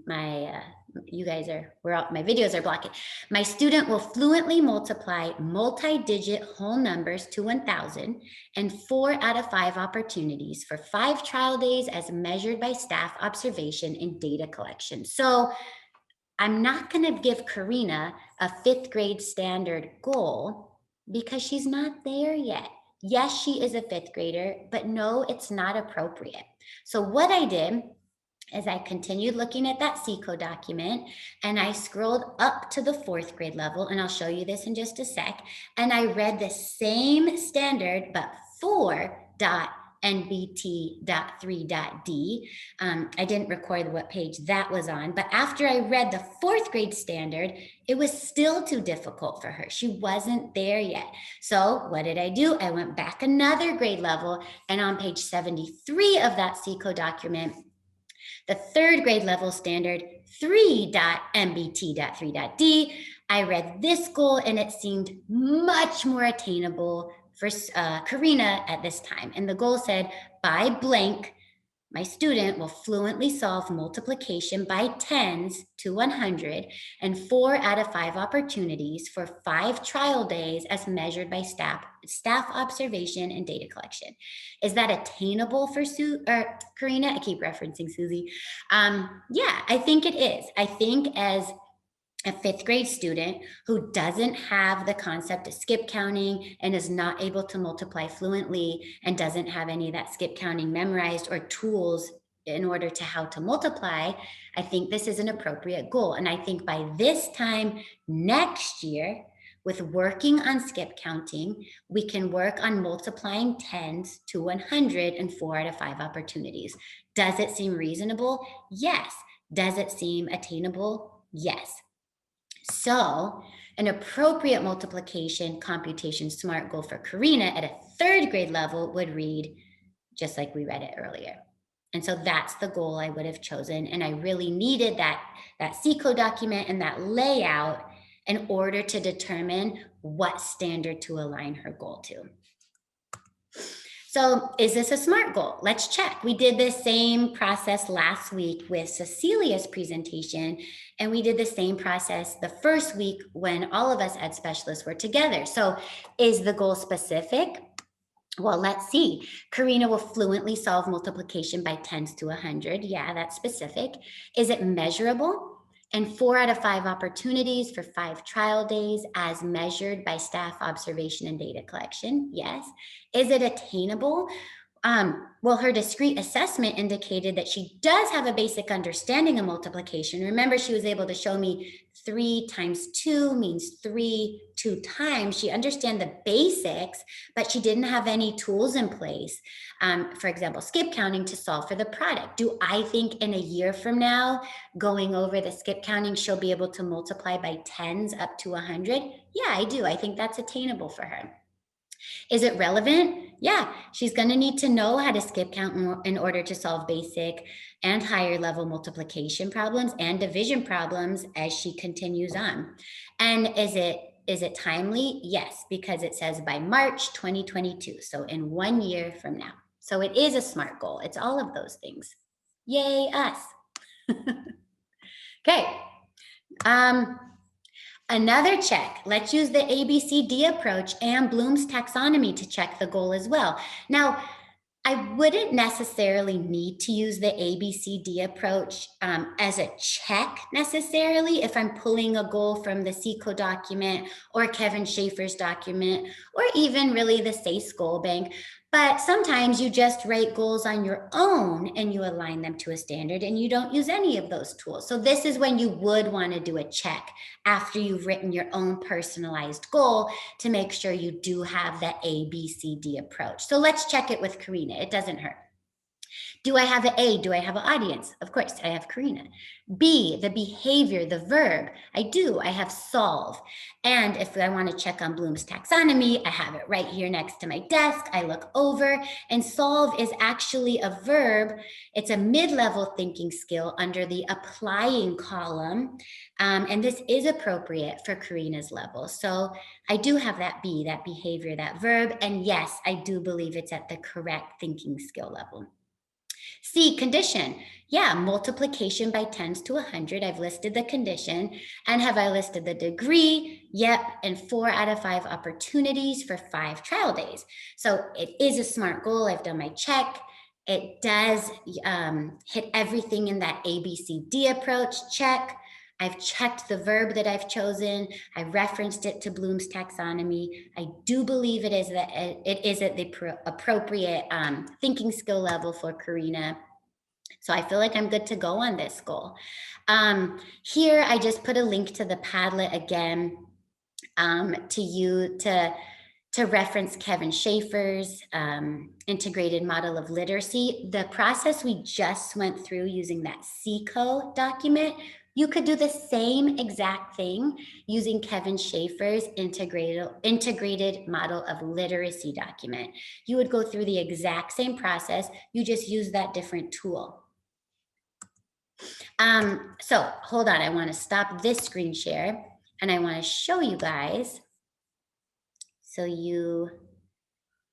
my videos are blocking. My student will fluently multiply multi-digit whole numbers to 1,000 and 4 out of 5 opportunities for 5 trial days as measured by staff observation and data collection. So I'm not going to give Karina a fifth grade standard goal because she's not there yet. Yes, she is a fifth grader, but no, it's not appropriate. So what I did as I continued looking at that CECO document, and I scrolled up to the 4th grade level, and I'll show you this in just a sec, and I read the same standard, but 4.nbt.3.d. NBT.3.D. I didn't record what page that was on, but after I read the 4th grade standard, it was still too difficult for her. She wasn't there yet. So what did I do? I went back another grade level, and on page 73 of that CECO document, the 3rd grade level standard 3.MBT.3.D, I read this goal and it seemed much more attainable for Karina at this time. And the goal said, by blank, my student will fluently solve multiplication by tens to 100 and 4 out of 5 opportunities for 5 trial days as measured by staff observation and data collection. Is that attainable for Karina? I keep referencing Susie. Yeah, I think it is. I think as a 5th grade student who doesn't have the concept of skip counting and is not able to multiply fluently and doesn't have any of that skip counting memorized or tools in order to how to multiply, I think this is an appropriate goal. And I think by this time next year, with working on skip counting, we can work on multiplying tens to 100 and 4 out of 5 opportunities. Does it seem reasonable? Yes. Does it seem attainable? Yes. So an appropriate multiplication computation SMART goal for Karina at a 3rd grade level would read just like we read it earlier. And so that's the goal I would have chosen. And I really needed that CECO document and that layout in order to determine what standard to align her goal to. So is this a SMART goal? Let's check. We did the same process last week with Cecilia's presentation, and we did the same process the first week when all of us ed specialists were together. So is the goal specific? Well, let's see. Karina will fluently solve multiplication by tens to 100. Yeah, that's specific. Is it measurable? And 4 out of 5 opportunities for 5 trial days as measured by staff observation and data collection. Yes. Is it attainable? Well, her discrete assessment indicated that she does have a basic understanding of multiplication. Remember, she was able to show me 3 times 2 means 3 2 times. She understands the basics, but she didn't have any tools in place. For example, skip counting to solve for the product. Do I think in a year from now, going over the skip counting, she'll be able to multiply by tens up to 100? Yeah, I do. I think that's attainable for her. Is it relevant? Yeah, she's going to need to know how to skip count in order to solve basic and higher level multiplication problems and division problems as she continues on. And is it timely? Yes, because it says by March 2022, so in 1 year from now. So it is a SMART goal. It's all of those things. Yay, us. Okay. Another check, let's use the ABCD approach and Bloom's taxonomy to check the goal as well. Now, I wouldn't necessarily need to use the ABCD approach as a check necessarily if I'm pulling a goal from the CECO document or Kevin Schaefer's document or even really the SACE Goal Bank. But sometimes you just write goals on your own and you align them to a standard and you don't use any of those tools. So this is when you would want to do a check after you've written your own personalized goal to make sure you do have that ABCD approach. So let's check it with Karina. It doesn't hurt. Do I have an A? Do I have an audience? Of course, I have Karina. B, the behavior, the verb. I do. I have solve. And if I want to check on Bloom's taxonomy, I have it right here next to my desk. I look over, and solve is actually a verb. It's a mid-level thinking skill under the applying column. And this is appropriate for Karina's level. So I do have that B, that behavior, that verb. And yes, I do believe it's at the correct thinking skill level. C, condition. Yeah, multiplication by tens to 100. I've listed the condition. And have I listed the degree? Yep. And 4 out of 5 opportunities for 5 trial days. So it is a SMART goal. I've done my check. It does hit everything in that ABCD approach. Check. I've checked the verb that I've chosen. I referenced it to Bloom's taxonomy. I do believe it is at the appropriate thinking skill level for Karina. So I feel like I'm good to go on this goal. Here, I just put a link to the Padlet again to to reference Kevin Schaefer's integrated model of literacy. The process we just went through using that CICO document, you could do the same exact thing using Kevin Schaefer's integrated model of literacy document. You would go through the exact same process, you just use that different tool. So hold on, I want to stop this screen share and I want to show you guys. So you,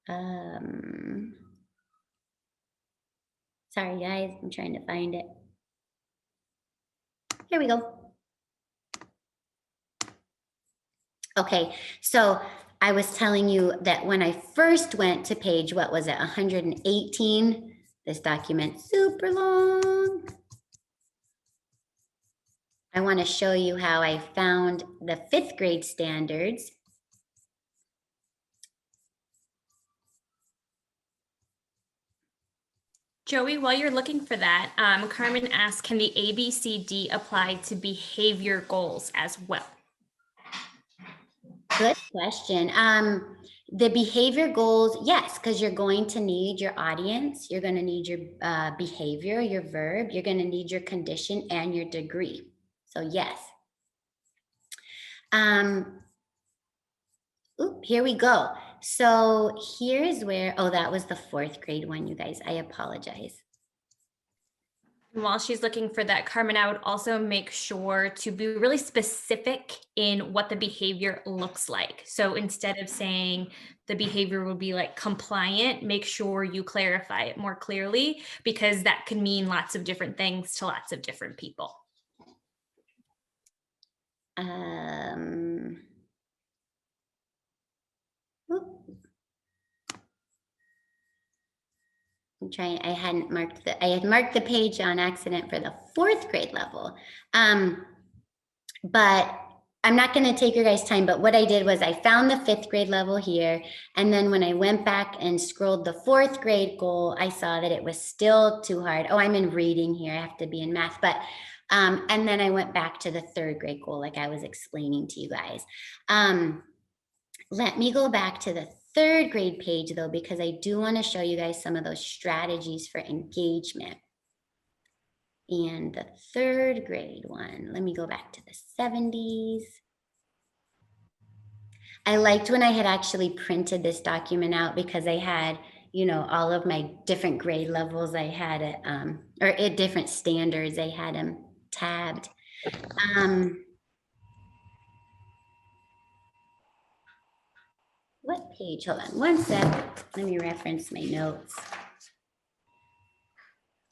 sorry guys, I'm trying to find it. Here we go. Okay, so I was telling you that when I first went to page, what was it, 118, this document, super long. I want to show you how I found the 5th grade standards. Joey, while you're looking for that, Carmen asked, can the ABCD apply to behavior goals as well? Good question. The behavior goals, yes, because you're going to need your audience, you're going to need your behavior, your verb, you're going to need your condition and your degree. So yes. Here we go. So here's where, oh, that was the 4th grade one, you guys. I apologize. While she's looking for that, Carmen, I would also make sure to be really specific in what the behavior looks like. So instead of saying the behavior will be like compliant, make sure you clarify it more clearly, because that can mean lots of different things to lots of different people. I'm trying, I had marked the page on accident for the 4th grade level. But I'm not going to take your guys' time, but what I did was I found the 5th grade level here. And then when I went back and scrolled the 4th grade goal, I saw that it was still too hard. Oh, I'm in reading here. I have to be in math, but, and then I went back to the 3rd grade goal, like I was explaining to you guys. Let me go back to the 3rd grade page though, because I do want to show you guys some of those strategies for engagement. And the 3rd grade one, let me go back to the 70s. I liked when I had actually printed this document out because I had, you know, all of my different grade levels. I had it, or at different standards, I had them tabbed. What page? Hold on one sec. Let me reference my notes.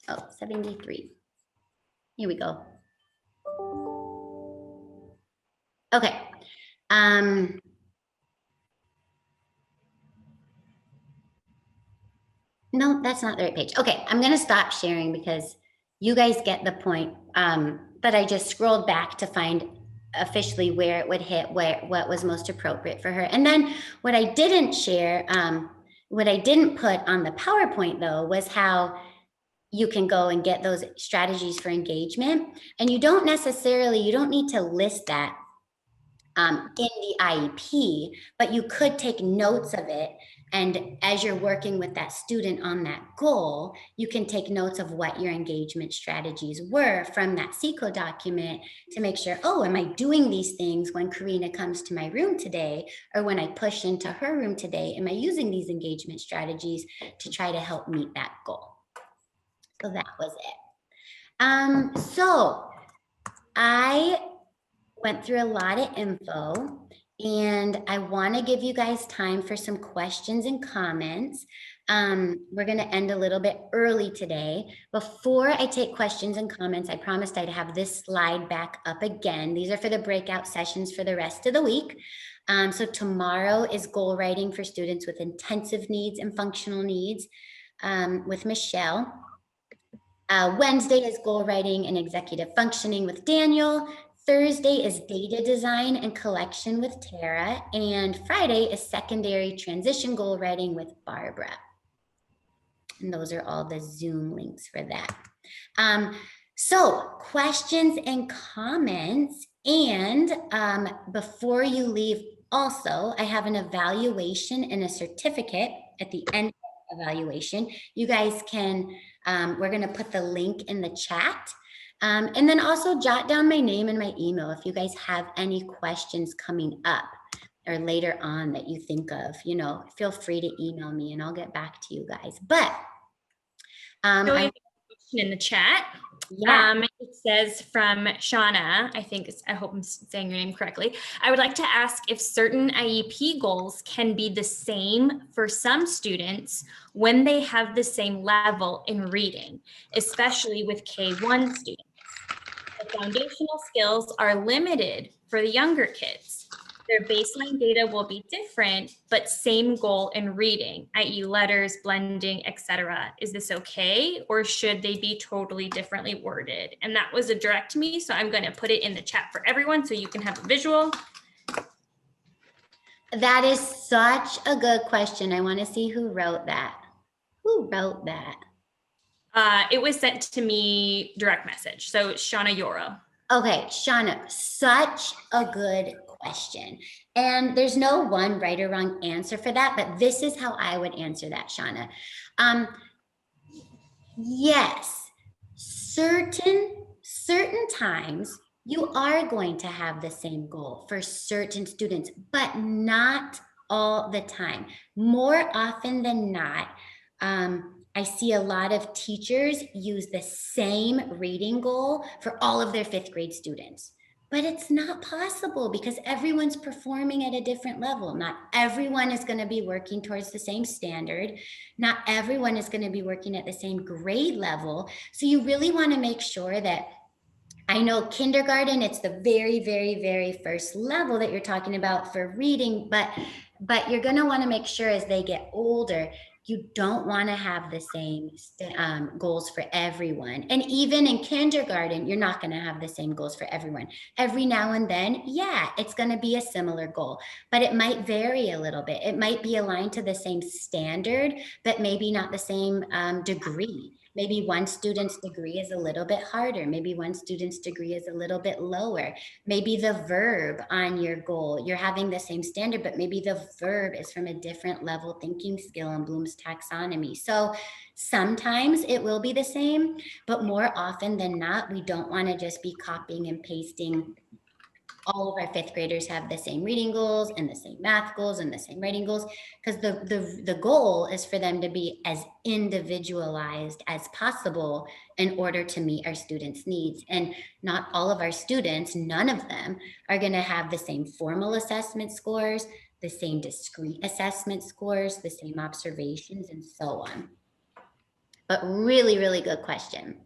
Oh, 73. Here we go. Okay. No, that's not the right page. Okay, I'm going to stop sharing because you guys get the point. But I just scrolled back to find officially where it would hit, what was most appropriate for her. And then what I didn't share, what I didn't put on the PowerPoint though, was how you can go and get those strategies for engagement. And you don't need to list that in the IEP, but you could take notes of it. And as you're working with that student on that goal, you can take notes of what your engagement strategies were from that CICO document to make sure, oh, am I doing these things when Karina comes to my room today? Or when I push into her room today, am I using these engagement strategies to try to help meet that goal? So that was it. So I went through a lot of info and I want to give you guys time for some questions and comments. We're going to end a little bit early today. Before I take questions and comments, I promised I'd have this slide back up again. These are for the breakout sessions for the rest of the week. So tomorrow is goal writing for students with intensive needs and functional needs with Michelle. Wednesday is goal writing and executive functioning with Daniel. Thursday is data design and collection with Tara. And Friday is secondary transition goal writing with Barbara. And those are all the Zoom links for that. So questions and comments. And before you leave Also, I have an evaluation and a certificate at the end of the evaluation. You guys can, we're going to put the link in the chat. And then also jot down my name and my email if you guys have any questions coming up or later on that you think of, you know, feel free to email me and I'll get back to you guys. But So we have a question in the chat. yeah. It says from Shauna, I hope I'm saying your name correctly. I would like to ask if certain IEP goals can be the same for some students when they have the same level in reading, especially with K1 students. The foundational skills are limited for the younger kids. Their baseline data will be different, but same goal in reading, i.e. letters, blending, etc. Is this okay, or should they be totally differently worded? And that was a direct to me, so I'm going to put it in the chat for everyone so you can have a visual. That is such a good question. I want to see who wrote that. Who wrote that? It was sent to me direct message. So Shauna Yoro. Okay, Shauna, such a good question. And there's no one right or wrong answer for that, but this is how I would answer that, Shauna. Yes, certain times you are going to have the same goal for certain students, but not all the time. More often than not, I see a lot of teachers use the same reading goal for all of their 5th grade students. But it's not possible because everyone's performing at a different level. Not everyone is going to be working towards the same standard. Not everyone is going to be working at the same grade level. So you really want to make sure that, I know kindergarten, it's the very, very, very first level that you're talking about for reading, but you're going to want to make sure as they get older, you don't want to have the same goals for everyone. And even in kindergarten, you're not going to have the same goals for everyone. Every now and then, yeah, it's going to be a similar goal, but it might vary a little bit. It might be aligned to the same standard, but maybe not the same degree. Maybe one student's degree is a little bit harder. Maybe one student's degree is a little bit lower. Maybe the verb on your goal, you're having the same standard, but maybe the verb is from a different level thinking skill in Bloom's taxonomy. So sometimes it will be the same, but more often than not, we don't want to just be copying and pasting. All of our 5th graders have the same reading goals and the same math goals and the same writing goals, because the goal is for them to be as individualized as possible in order to meet our students' needs. And not all of our students, none of them, are going to have the same formal assessment scores, the same discrete assessment scores, the same observations, and so on. But really, really good question.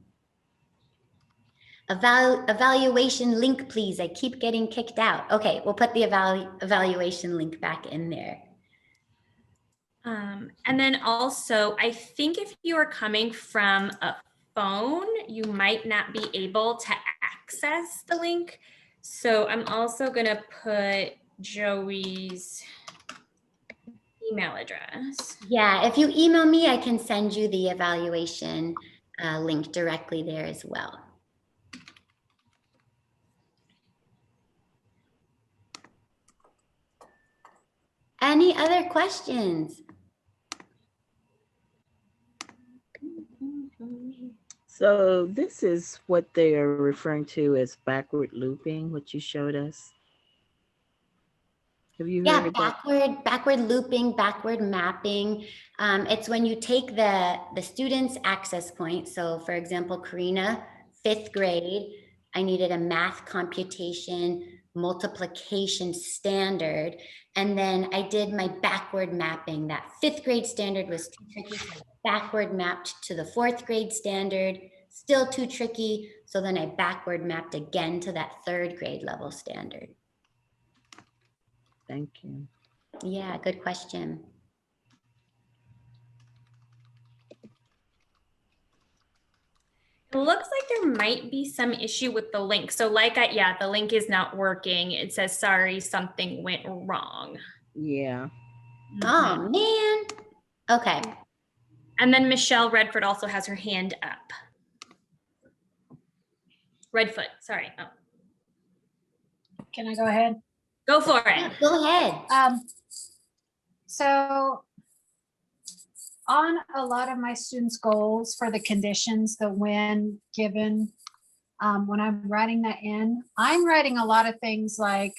Evaluation link, please. I keep getting kicked out. Okay, we'll put the evaluation link back in there. And then also, I think if you are coming from a phone, you might not be able to access the link. So I'm also going to put Joey's email address. Yeah, if you email me, I can send you the evaluation link directly there as well. Any other questions? So this is what they are referring to as backward looping, what you showed us. Have you heard of that? Backward looping, backward mapping. It's when you take the student's access point. So for example, Karina, 5th grade, I needed a math computation multiplication standard. And then I did my backward mapping. That 5th grade standard was too tricky, so I backward mapped to the 4th grade standard, still too tricky. So then I backward mapped again to that 3rd grade level standard. Thank you. Yeah, good question. It looks like there might be some issue with the link. So yeah, the link is not working. It says, sorry, something went wrong. Yeah. Oh, man. Okay. And then Michelle Redford also has her hand up. Redfoot, sorry. Oh. Can I go ahead? Go for it. Go ahead. So on a lot of my students' goals for the conditions, the when given, when I'm writing that in, I'm writing a lot of things like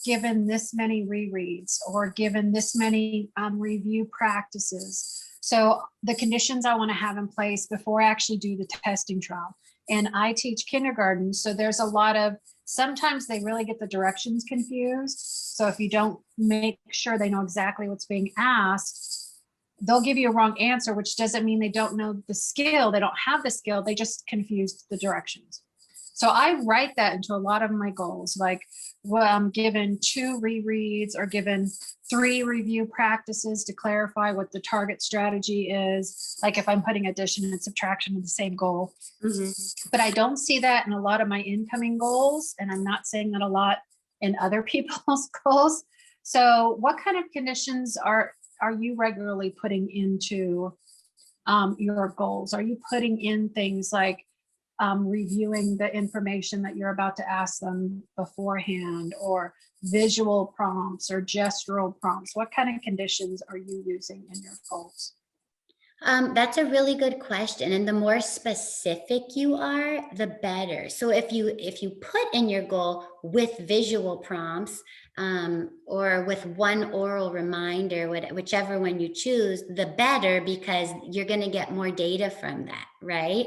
given this many rereads or given this many review practices. So the conditions I want to have in place before I actually do the testing trial. And I teach kindergarten, so there's a lot of, sometimes they really get the directions confused. So if you don't make sure they know exactly what's being asked, they'll give you a wrong answer, which doesn't mean they don't know the skill. They don't have the skill. They just confused the directions. So I write that into a lot of my goals, like, well, I'm given 2 rereads or given 3 review practices to clarify what the target strategy is. Like if I'm putting addition and subtraction in the same goal. But I don't see that in a lot of my incoming goals. And I'm not saying that a lot in other people's goals. So what kind of conditions are you regularly putting into your goals? Are you putting in things like reviewing the information that you're about to ask them beforehand, or visual prompts or gestural prompts? What kind of conditions are you using in your goals? That's a really good question. And the more specific you are, the better. So if you put in your goal with visual prompts, or with one oral reminder, whichever one you choose, the better, because you're going to get more data from that, right?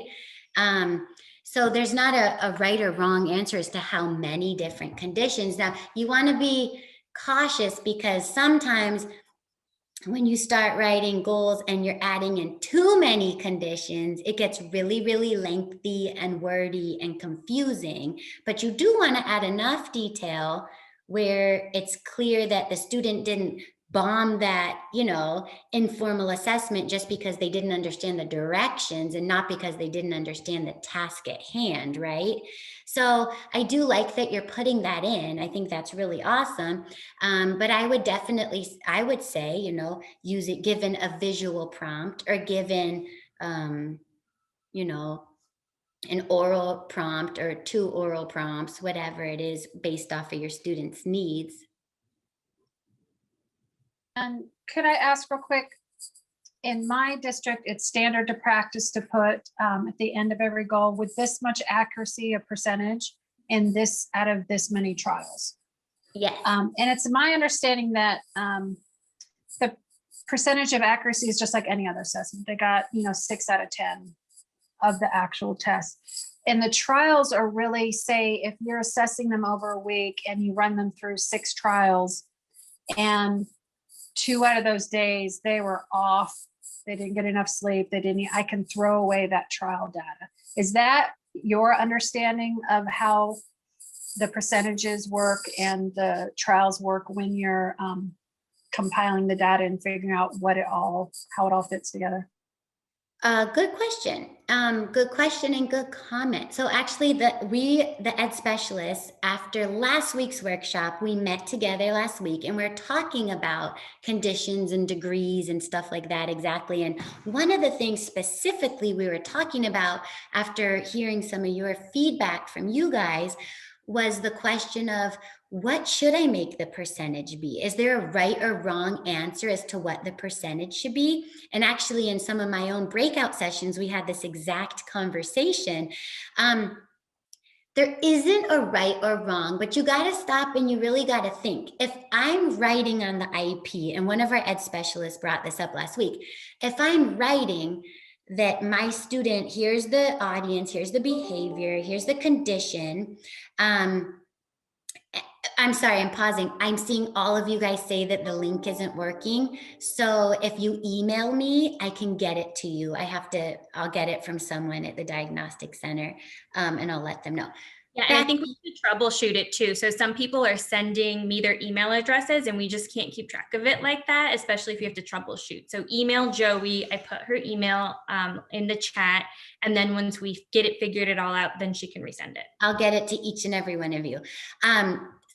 So there's not a right or wrong answer as to how many different conditions. Now, you want to be cautious, because sometimes when you start writing goals and you're adding in too many conditions, it gets really, really lengthy and wordy and confusing. But you do want to add enough detail where it's clear that the student didn't bomb that, informal assessment just because they didn't understand the directions and not because they didn't understand the task at hand, right? So I do like that you're putting that in. I think that's really awesome. But I would say, use it given a visual prompt, or given, an oral prompt or 2 oral prompts, whatever it is, based off of your students' needs. And could I ask real quick, in my district, it's standard to practice to put at the end of every goal, with this much accuracy, a percentage, and this out of this many trials. Yes. And it's my understanding that the percentage of accuracy is just like any other assessment. They got, 6 out of 10 of the actual test. And the trials are really, say, if you're assessing them over a week and you run them through 6 trials, and 2 out of those days they were off, they didn't get enough sleep, I can throw away that trial data. Is that your understanding of how the percentages work and the trials work when you're compiling the data and figuring out how it all fits together? Good question. Good question and good comment. So actually, the ed specialists, after last week's workshop, we met together last week and we're talking about conditions and degrees and stuff like that exactly. And one of the things specifically we were talking about, after hearing some of your feedback from you guys, was the question of, what should I make the percentage be? Is there a right or wrong answer as to what the percentage should be? And actually, in some of my own breakout sessions, we had this exact conversation. There isn't a right or wrong, but you got to stop and you really got to think. If I'm writing on the IEP, and one of our ed specialists brought this up last week, if I'm writing that my student, here's the audience, here's the behavior, here's the condition. I'm sorry, I'm pausing. I'm seeing all of you guys say that the link isn't working. So if you email me, I can get it to you. I'll get it from someone at the diagnostic center, and I'll let them know. Yeah, and I think we should troubleshoot it too. So some people are sending me their email addresses and we just can't keep track of it like that, especially if you have to troubleshoot. So email Joey, I put her email in the chat. And then once we get it figured it all out, then she can resend it. I'll get it to each and every one of you.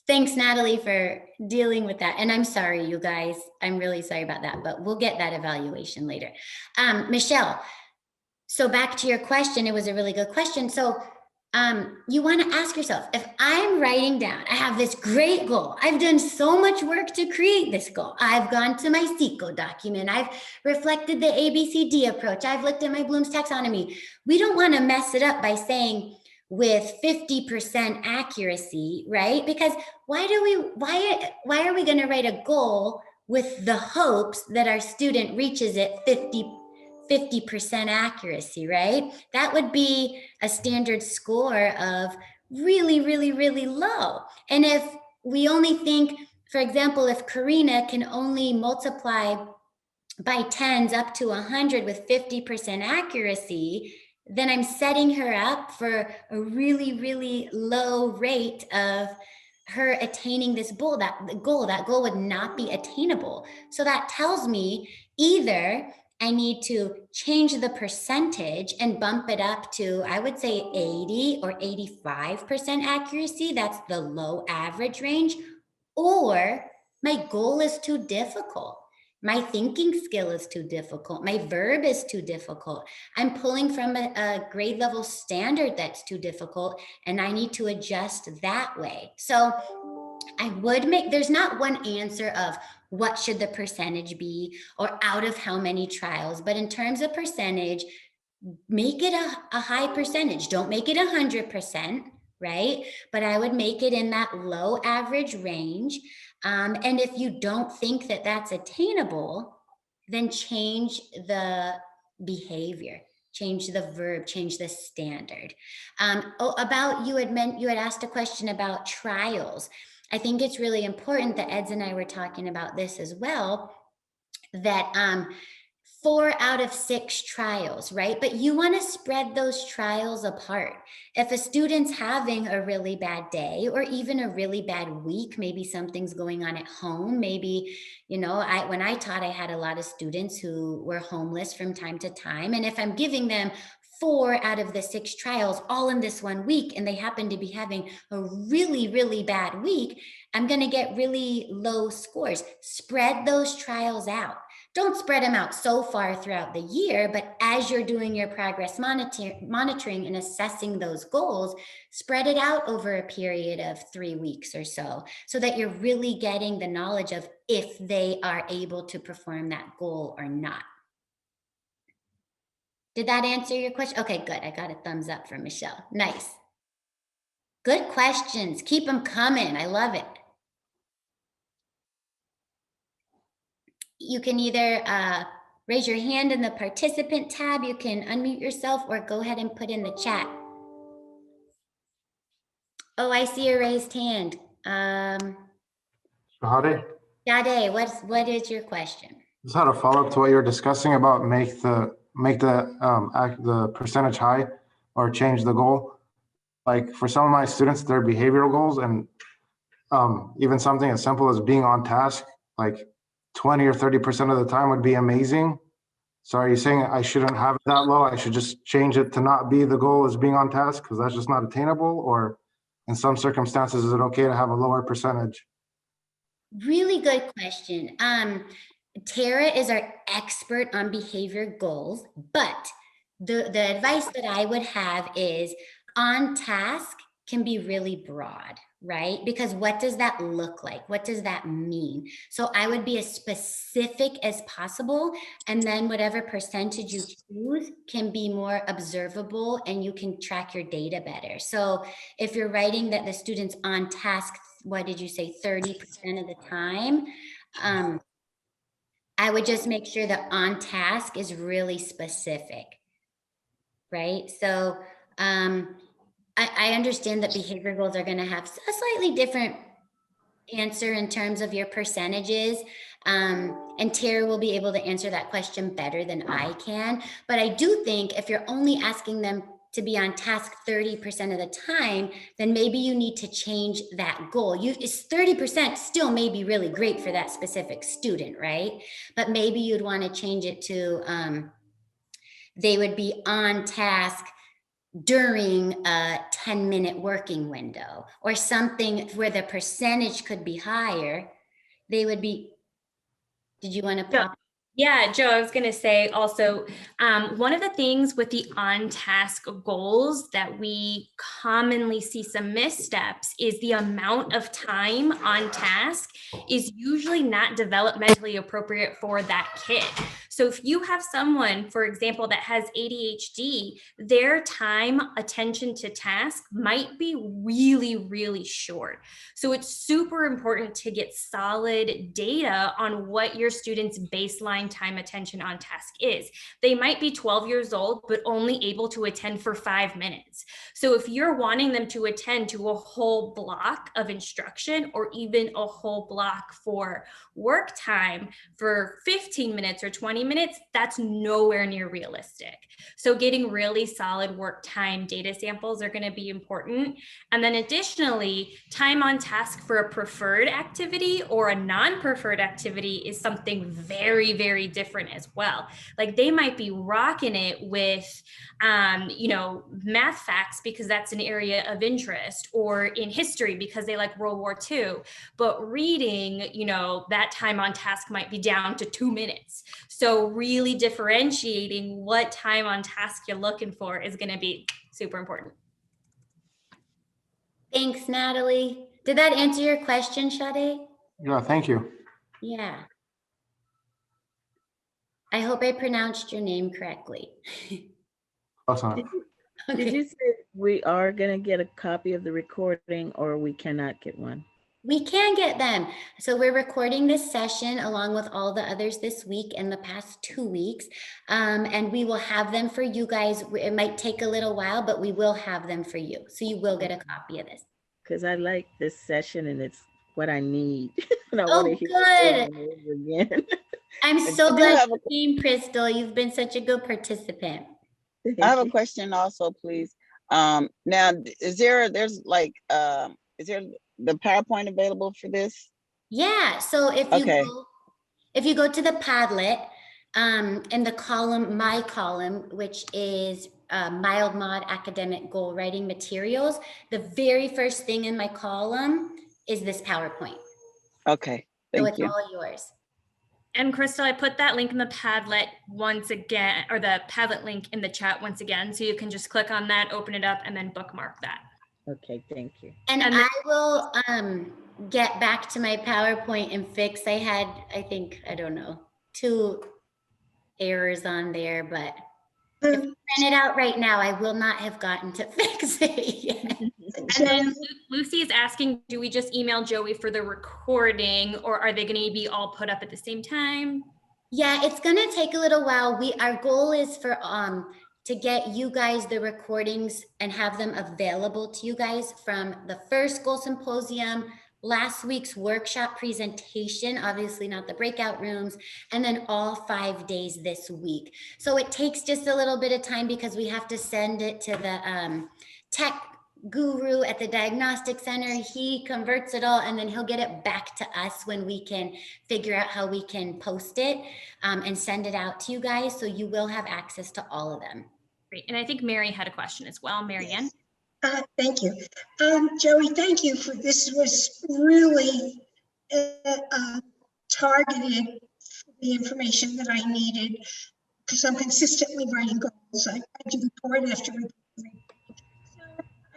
Thanks, Natalie, for dealing with that. And I'm sorry, you guys, I'm really sorry about that, but we'll get that evaluation later. Michelle, so back to your question, it was a really good question. So you want to ask yourself, if I'm writing down, I have this great goal. I've done so much work to create this goal. I've gone to my SECO document. I've reflected the ABCD approach. I've looked at my Bloom's taxonomy. We don't want to mess it up by saying with 50% accuracy, right? Because why are we going to write a goal with the hopes that our student reaches it 50% accuracy, right? That would be a standard score of really, really, really low. And if we only think, for example, if Karina can only multiply by tens up to 100 with 50% accuracy, then I'm setting her up for a really, really low rate of her attaining this goal. That goal would not be attainable. So that tells me either I need to change the percentage and bump it up to, I would say 80 or 85% accuracy. That's the low average range. Or my goal is too difficult. My thinking skill is too difficult. My verb is too difficult. I'm pulling from a grade level standard that's too difficult, and I need to adjust that way. So I would make, there's not one answer of what should the percentage be or out of how many trials, but in terms of percentage, make it a high percentage. Don't make it 100%, right? But I would make it in that low average range. And if you don't think that that's attainable, then change the behavior, change the verb, change the standard. You had asked a question about trials. I think it's really important that Eds and I were talking about this as well, that 4 out of 6 trials, right? But you want to spread those trials apart. If a student's having a really bad day or even a really bad week, maybe something's going on at home, maybe, when I taught, I had a lot of students who were homeless from time to time. And if I'm giving them 4 out of the 6 trials all in this one week, and they happen to be having a really, really bad week, I'm going to get really low scores. Spread those trials out. Don't spread them out so far throughout the year, but as you're doing your progress monitoring and assessing those goals, spread it out over a period of 3 weeks or so that you're really getting the knowledge of if they are able to perform that goal or not. Did that answer your question? Okay, good. I got a thumbs up from Michelle. Nice. Good questions. Keep them coming. I love it. You can either raise your hand in the participant tab, you can unmute yourself, or go ahead and put in the chat. Oh, I see a raised hand. Shahade, Jade, what is your question? just had a follow-up to what you were discussing about make the percentage high or change the goal. Like for some of my students, their behavioral goals and even something as simple as being on task, like 20 or 30% of the time would be amazing. So are you saying I shouldn't have it that low? I should just change it to not be the goal as being on task because that's just not attainable? Or in some circumstances, is it okay to have a lower percentage? Really good question. Tara is our expert on behavior goals, but the advice that I would have is on task can be really broad, right? Because what does that look like? What does that mean? So I would be as specific as possible, and then whatever percentage you choose can be more observable and you can track your data better. So if you're writing that the student's on task, what did you say, 30% of the time? I would just make sure that on task is really specific, right? So I understand that behavior goals are going to have a slightly different answer in terms of your percentages. And Tara will be able to answer that question better than I can. But I do think if you're only asking them to be on task 30% of the time, then maybe you need to change that goal. It's 30% still may be really great for that specific student, right? But maybe you'd want to change it to they would be on task during a 10-minute working window or something where the percentage could be higher. They would be, did you want to pop? Yeah, Joe, I was going to say also, one of the things with the on-task goals that we commonly see some missteps is the amount of time on task is usually not developmentally appropriate for that kid. So if you have someone, for example, that has ADHD, their time attention to task might be really, really short. So it's super important to get solid data on what your students' baseline time attention on task is. They might be 12 years old, but only able to attend for 5 minutes. So if you're wanting them to attend to a whole block of instruction or even a whole block for work time for 15 minutes or 20 minutes, that's nowhere near realistic. So getting really solid work time data samples are going to be important. And then additionally, time on task for a preferred activity or a non-preferred activity is something very, very different as well. Like they might be rocking it with, math facts because that's an area of interest, or in history because they like World War II. But reading, that time on task might be down to 2 minutes. So really differentiating what time on task you're looking for is going to be super important. Thanks, Natalie. Did that answer your question, Sade? Yeah, thank you. Yeah. I hope I pronounced your name correctly. Close enough. Did you say we are going to get a copy of the recording or we cannot get one? We can get them. So we're recording this session along with all the others this week and the past 2 weeks. And we will have them for you guys. It might take a little while, but we will have them for you. So you will get a copy of this. Because I like this session and it's what I need. And I Oh, want to hear good. it over and over again. I'm so do glad have you came, Crystal. You've been such a good participant. I have a question also, please. Now, is there the PowerPoint available for this? Yeah. So Okay. if you go to the Padlet, in the column, my column, which is mild mod academic goal writing materials, the very first thing in my column is this PowerPoint. Okay, So thank it's you. all yours. And Crystal, I put that link in the Padlet once again, or the Padlet link in the chat once again. So you can just click on that, open it up, and then bookmark that. Okay, thank you. And And then- I will get back to my PowerPoint and fix. I had, I don't know, 2 errors on there, but if you print it out right now, I will not have gotten to fix it yet. And then Lucy is asking, do we just email Joey for the recording, or are they going to be all put up at the same time? Yeah, it's gonna take a little while. Our goal is for to get you guys the recordings and have them available to you guys from the first goal symposium, last week's workshop presentation, obviously not the breakout rooms, and then all 5 days this week. So it takes just a little bit of time because we have to send it to the tech guru at the diagnostic center. He converts it all and then he'll get it back to us when we can figure out how we can post it and send it out to you guys. So you will have access to all of them. Great. And I think Mary had a question as well. Mary Ann? Thank you. Joey, thank you for this. Was really targeted for the information that I needed because I'm consistently writing goals. I do report after report.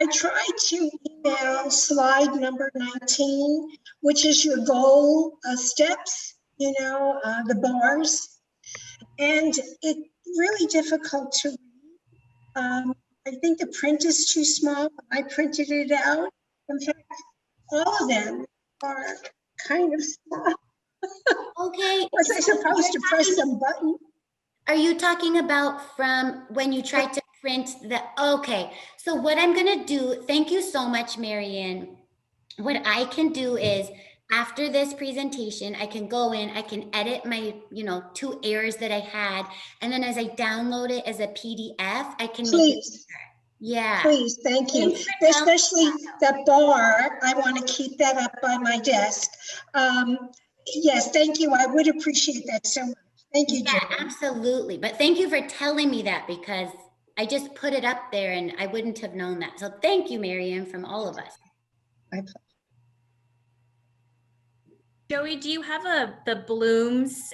So I tried to email slide number 19, which is your goal steps, the bars. And it's really difficult to read. I think the print is too small. I printed it out. In fact, all of them are kind of small. Okay. Was I supposed to press some button? Are you talking about from when you tried to print the, okay. So what I'm gonna do, thank you so much, Marianne. What I can do is after this presentation, I can go in, I can edit my, 2 errors that I had. And then as I download it as a PDF, I can make it bigger. Yeah. Please, thank you. Especially the bar, I want to keep that up by my desk. Yes, thank you. I would appreciate that so much. Thank you, Yeah, Joey. absolutely. But thank you for telling me that because I just put it up there and I wouldn't have known that. So thank you, Marianne, from all of us. My pleasure. Joey, do you have the Bloom's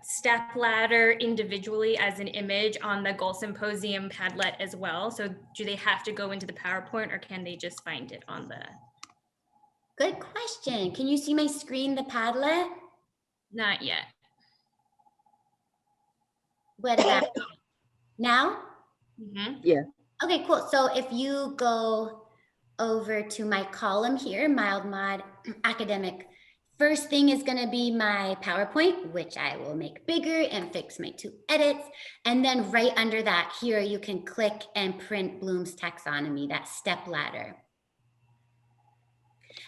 step ladder individually as an image on the Goal Symposium Padlet as well? So do they have to go into the PowerPoint, or can they just find it on the? Good question. Can you see my screen, the Padlet? Not yet. What about now? Mhm. Yeah. Okay, cool. So if you go over to my column here, mild mod academic, first thing is going to be my PowerPoint, which I will make bigger and fix my 2 edits. And then right under that here, you can click and print Bloom's taxonomy, that step ladder.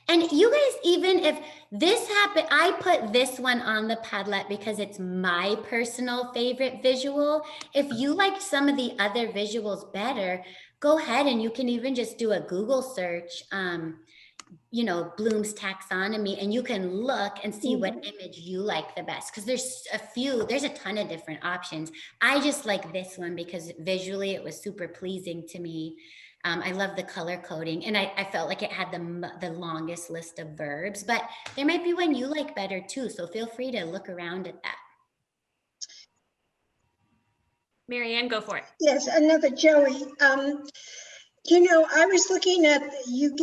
And you guys, even if this happened, I put this one on the Padlet because it's my personal favorite visual. If you liked some of the other visuals better, go ahead and you can even just do a Google search, you know, Bloom's taxonomy, and you can look and see what image you like the best. Because there's a ton of different options. I just like this one because visually it was super pleasing to me. I love the color coding, and I felt like it had the longest list of verbs, but there might be one you like better too. So feel free to look around at that. Marianne, go for it. Yes, another Joey. You know, I was looking at you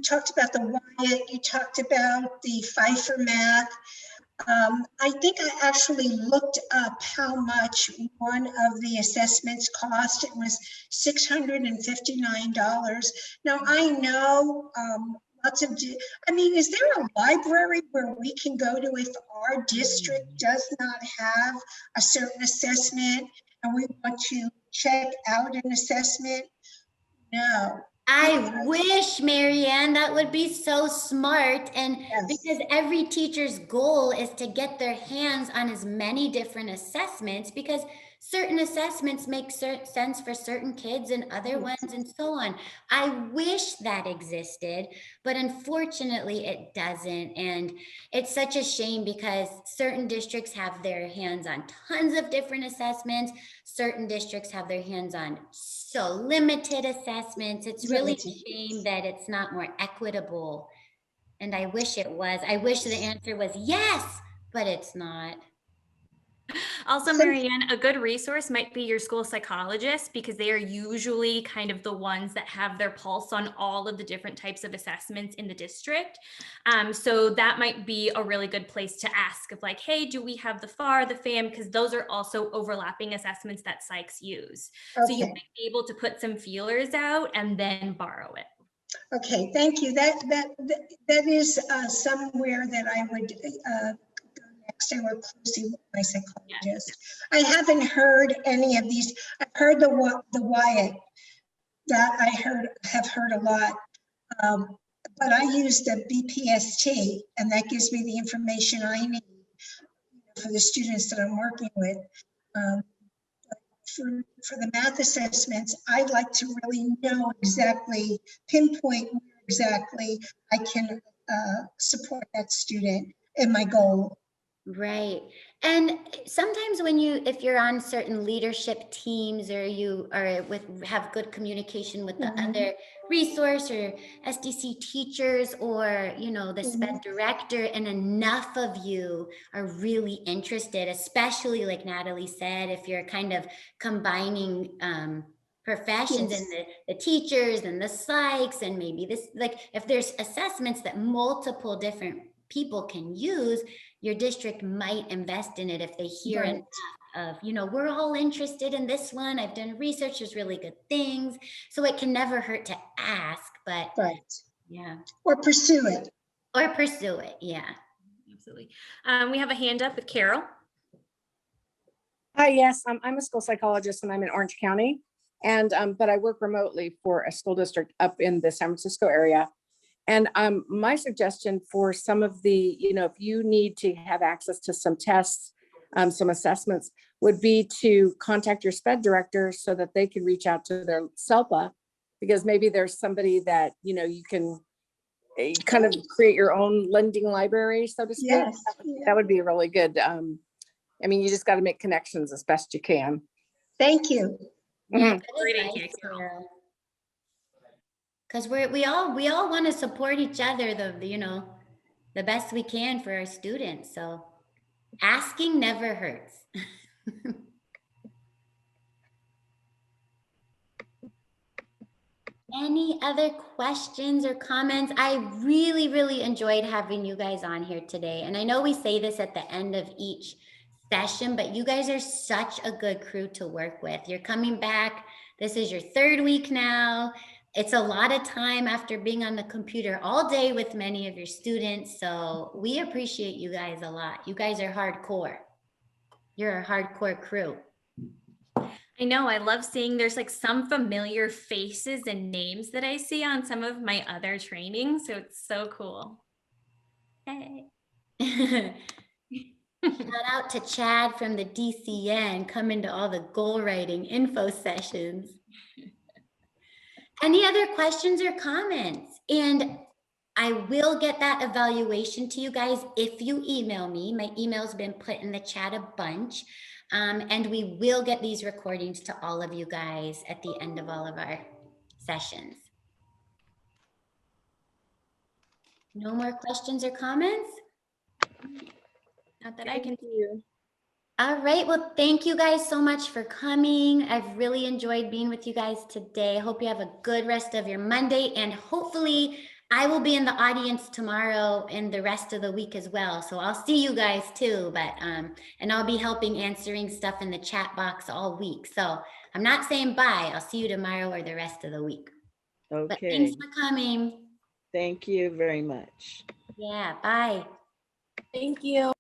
talked about the Wyatt, you talked about the Pfeiffer math. I think I actually looked up how much one of the assessments cost. It was $659. Now I know I mean, is there a library where we can go to if our district does not have a certain assessment and we want to check out an assessment? No. I wish, Marianne, that would be so smart. And Yes. because every teacher's goal is to get their hands on as many different assessments, because certain assessments make sense for certain kids and other ones and so on. I wish that existed, but unfortunately it doesn't. And it's such a shame because certain districts have their hands on tons of different assessments. Certain districts have their hands on so limited assessments. It's really a shame that it's not more equitable. And I wish it was. I wish the answer was yes, but it's not. Also, Marianne, a good resource might be your school psychologist, because they are usually kind of the ones that have their pulse on all of the different types of assessments in the district. So that might be a really good place to ask of like, hey, do we have the FAR, the FAM? Because those are also overlapping assessments that psychs use. Okay. So you might be able to put some feelers out and then borrow it. Okay, thank you. That is somewhere that I would go next. I work closely with my psychologist. I haven't heard any of these. I've heard the Wyatt. That have heard a lot. But I use the BPST, and that gives me the information I need for the students that I'm working with. For the math assessments, I'd like to really know exactly, pinpoint where exactly I can support that student in my goal. Right. And sometimes if you're on certain leadership teams, or you are have good communication with the other resource or SDC teachers, or, you know, the SPED director, and enough of you are really interested, especially like Natalie said, if you're kind of combining professions and the teachers and the psychs, and maybe this, like if there's assessments that multiple different people can use, your district might invest in it if they hear enough of, you know, we're all interested in this one. I've done research, there's really good things. So it can never hurt to ask, but yeah. Or pursue it. Or pursue it, yeah. Absolutely. We have a hand up with Carol. Hi, yes, I'm a school psychologist and I'm in Orange County. And but I work remotely for a school district up in the San Francisco area. And my suggestion for some of the, you know, if you need to have access to some tests, some assessments, would be to contact your SPED director so that they can reach out to their SELPA, because maybe there's somebody that, you know, you can kind of create your own lending library, so to speak. Yes. That would be a really good, I mean, you just got to make connections as best you can. Thank you. Yeah, Great idea, Carol. Because we all want to support each other, you know. the best we can for our students. So asking never hurts. Any other questions or comments? I really, really enjoyed having you guys on here today. And I know we say this at the end of each session, but you guys are such a good crew to work with. You're coming back. This is your third week now. It's a lot of time after being on the computer all day with many of your students. So we appreciate you guys a lot. You guys are hardcore. You're a hardcore crew. I know, I love seeing there's like some familiar faces and names that I see on some of my other trainings. So it's so cool. Hey. Shout out to Chad from the DCN coming to all the goal writing info sessions. Any other questions or comments? And I will get that evaluation to you guys if you email me. My email's been put in the chat a bunch. And we will get these recordings to all of you guys at the end of all of our sessions. No more questions or comments? Not that I can. All right, well, thank you guys so much for coming. I've really enjoyed being with you guys today. I hope you have a good rest of your Monday, and hopefully I will be in the audience tomorrow and the rest of the week as well. So I'll see you guys too, but and I'll be helping answering stuff in the chat box all week. So I'm not saying bye. I'll see you tomorrow or the rest of the week. But thanks Okay. for coming. Thank you very much. Yeah, bye. Thank you.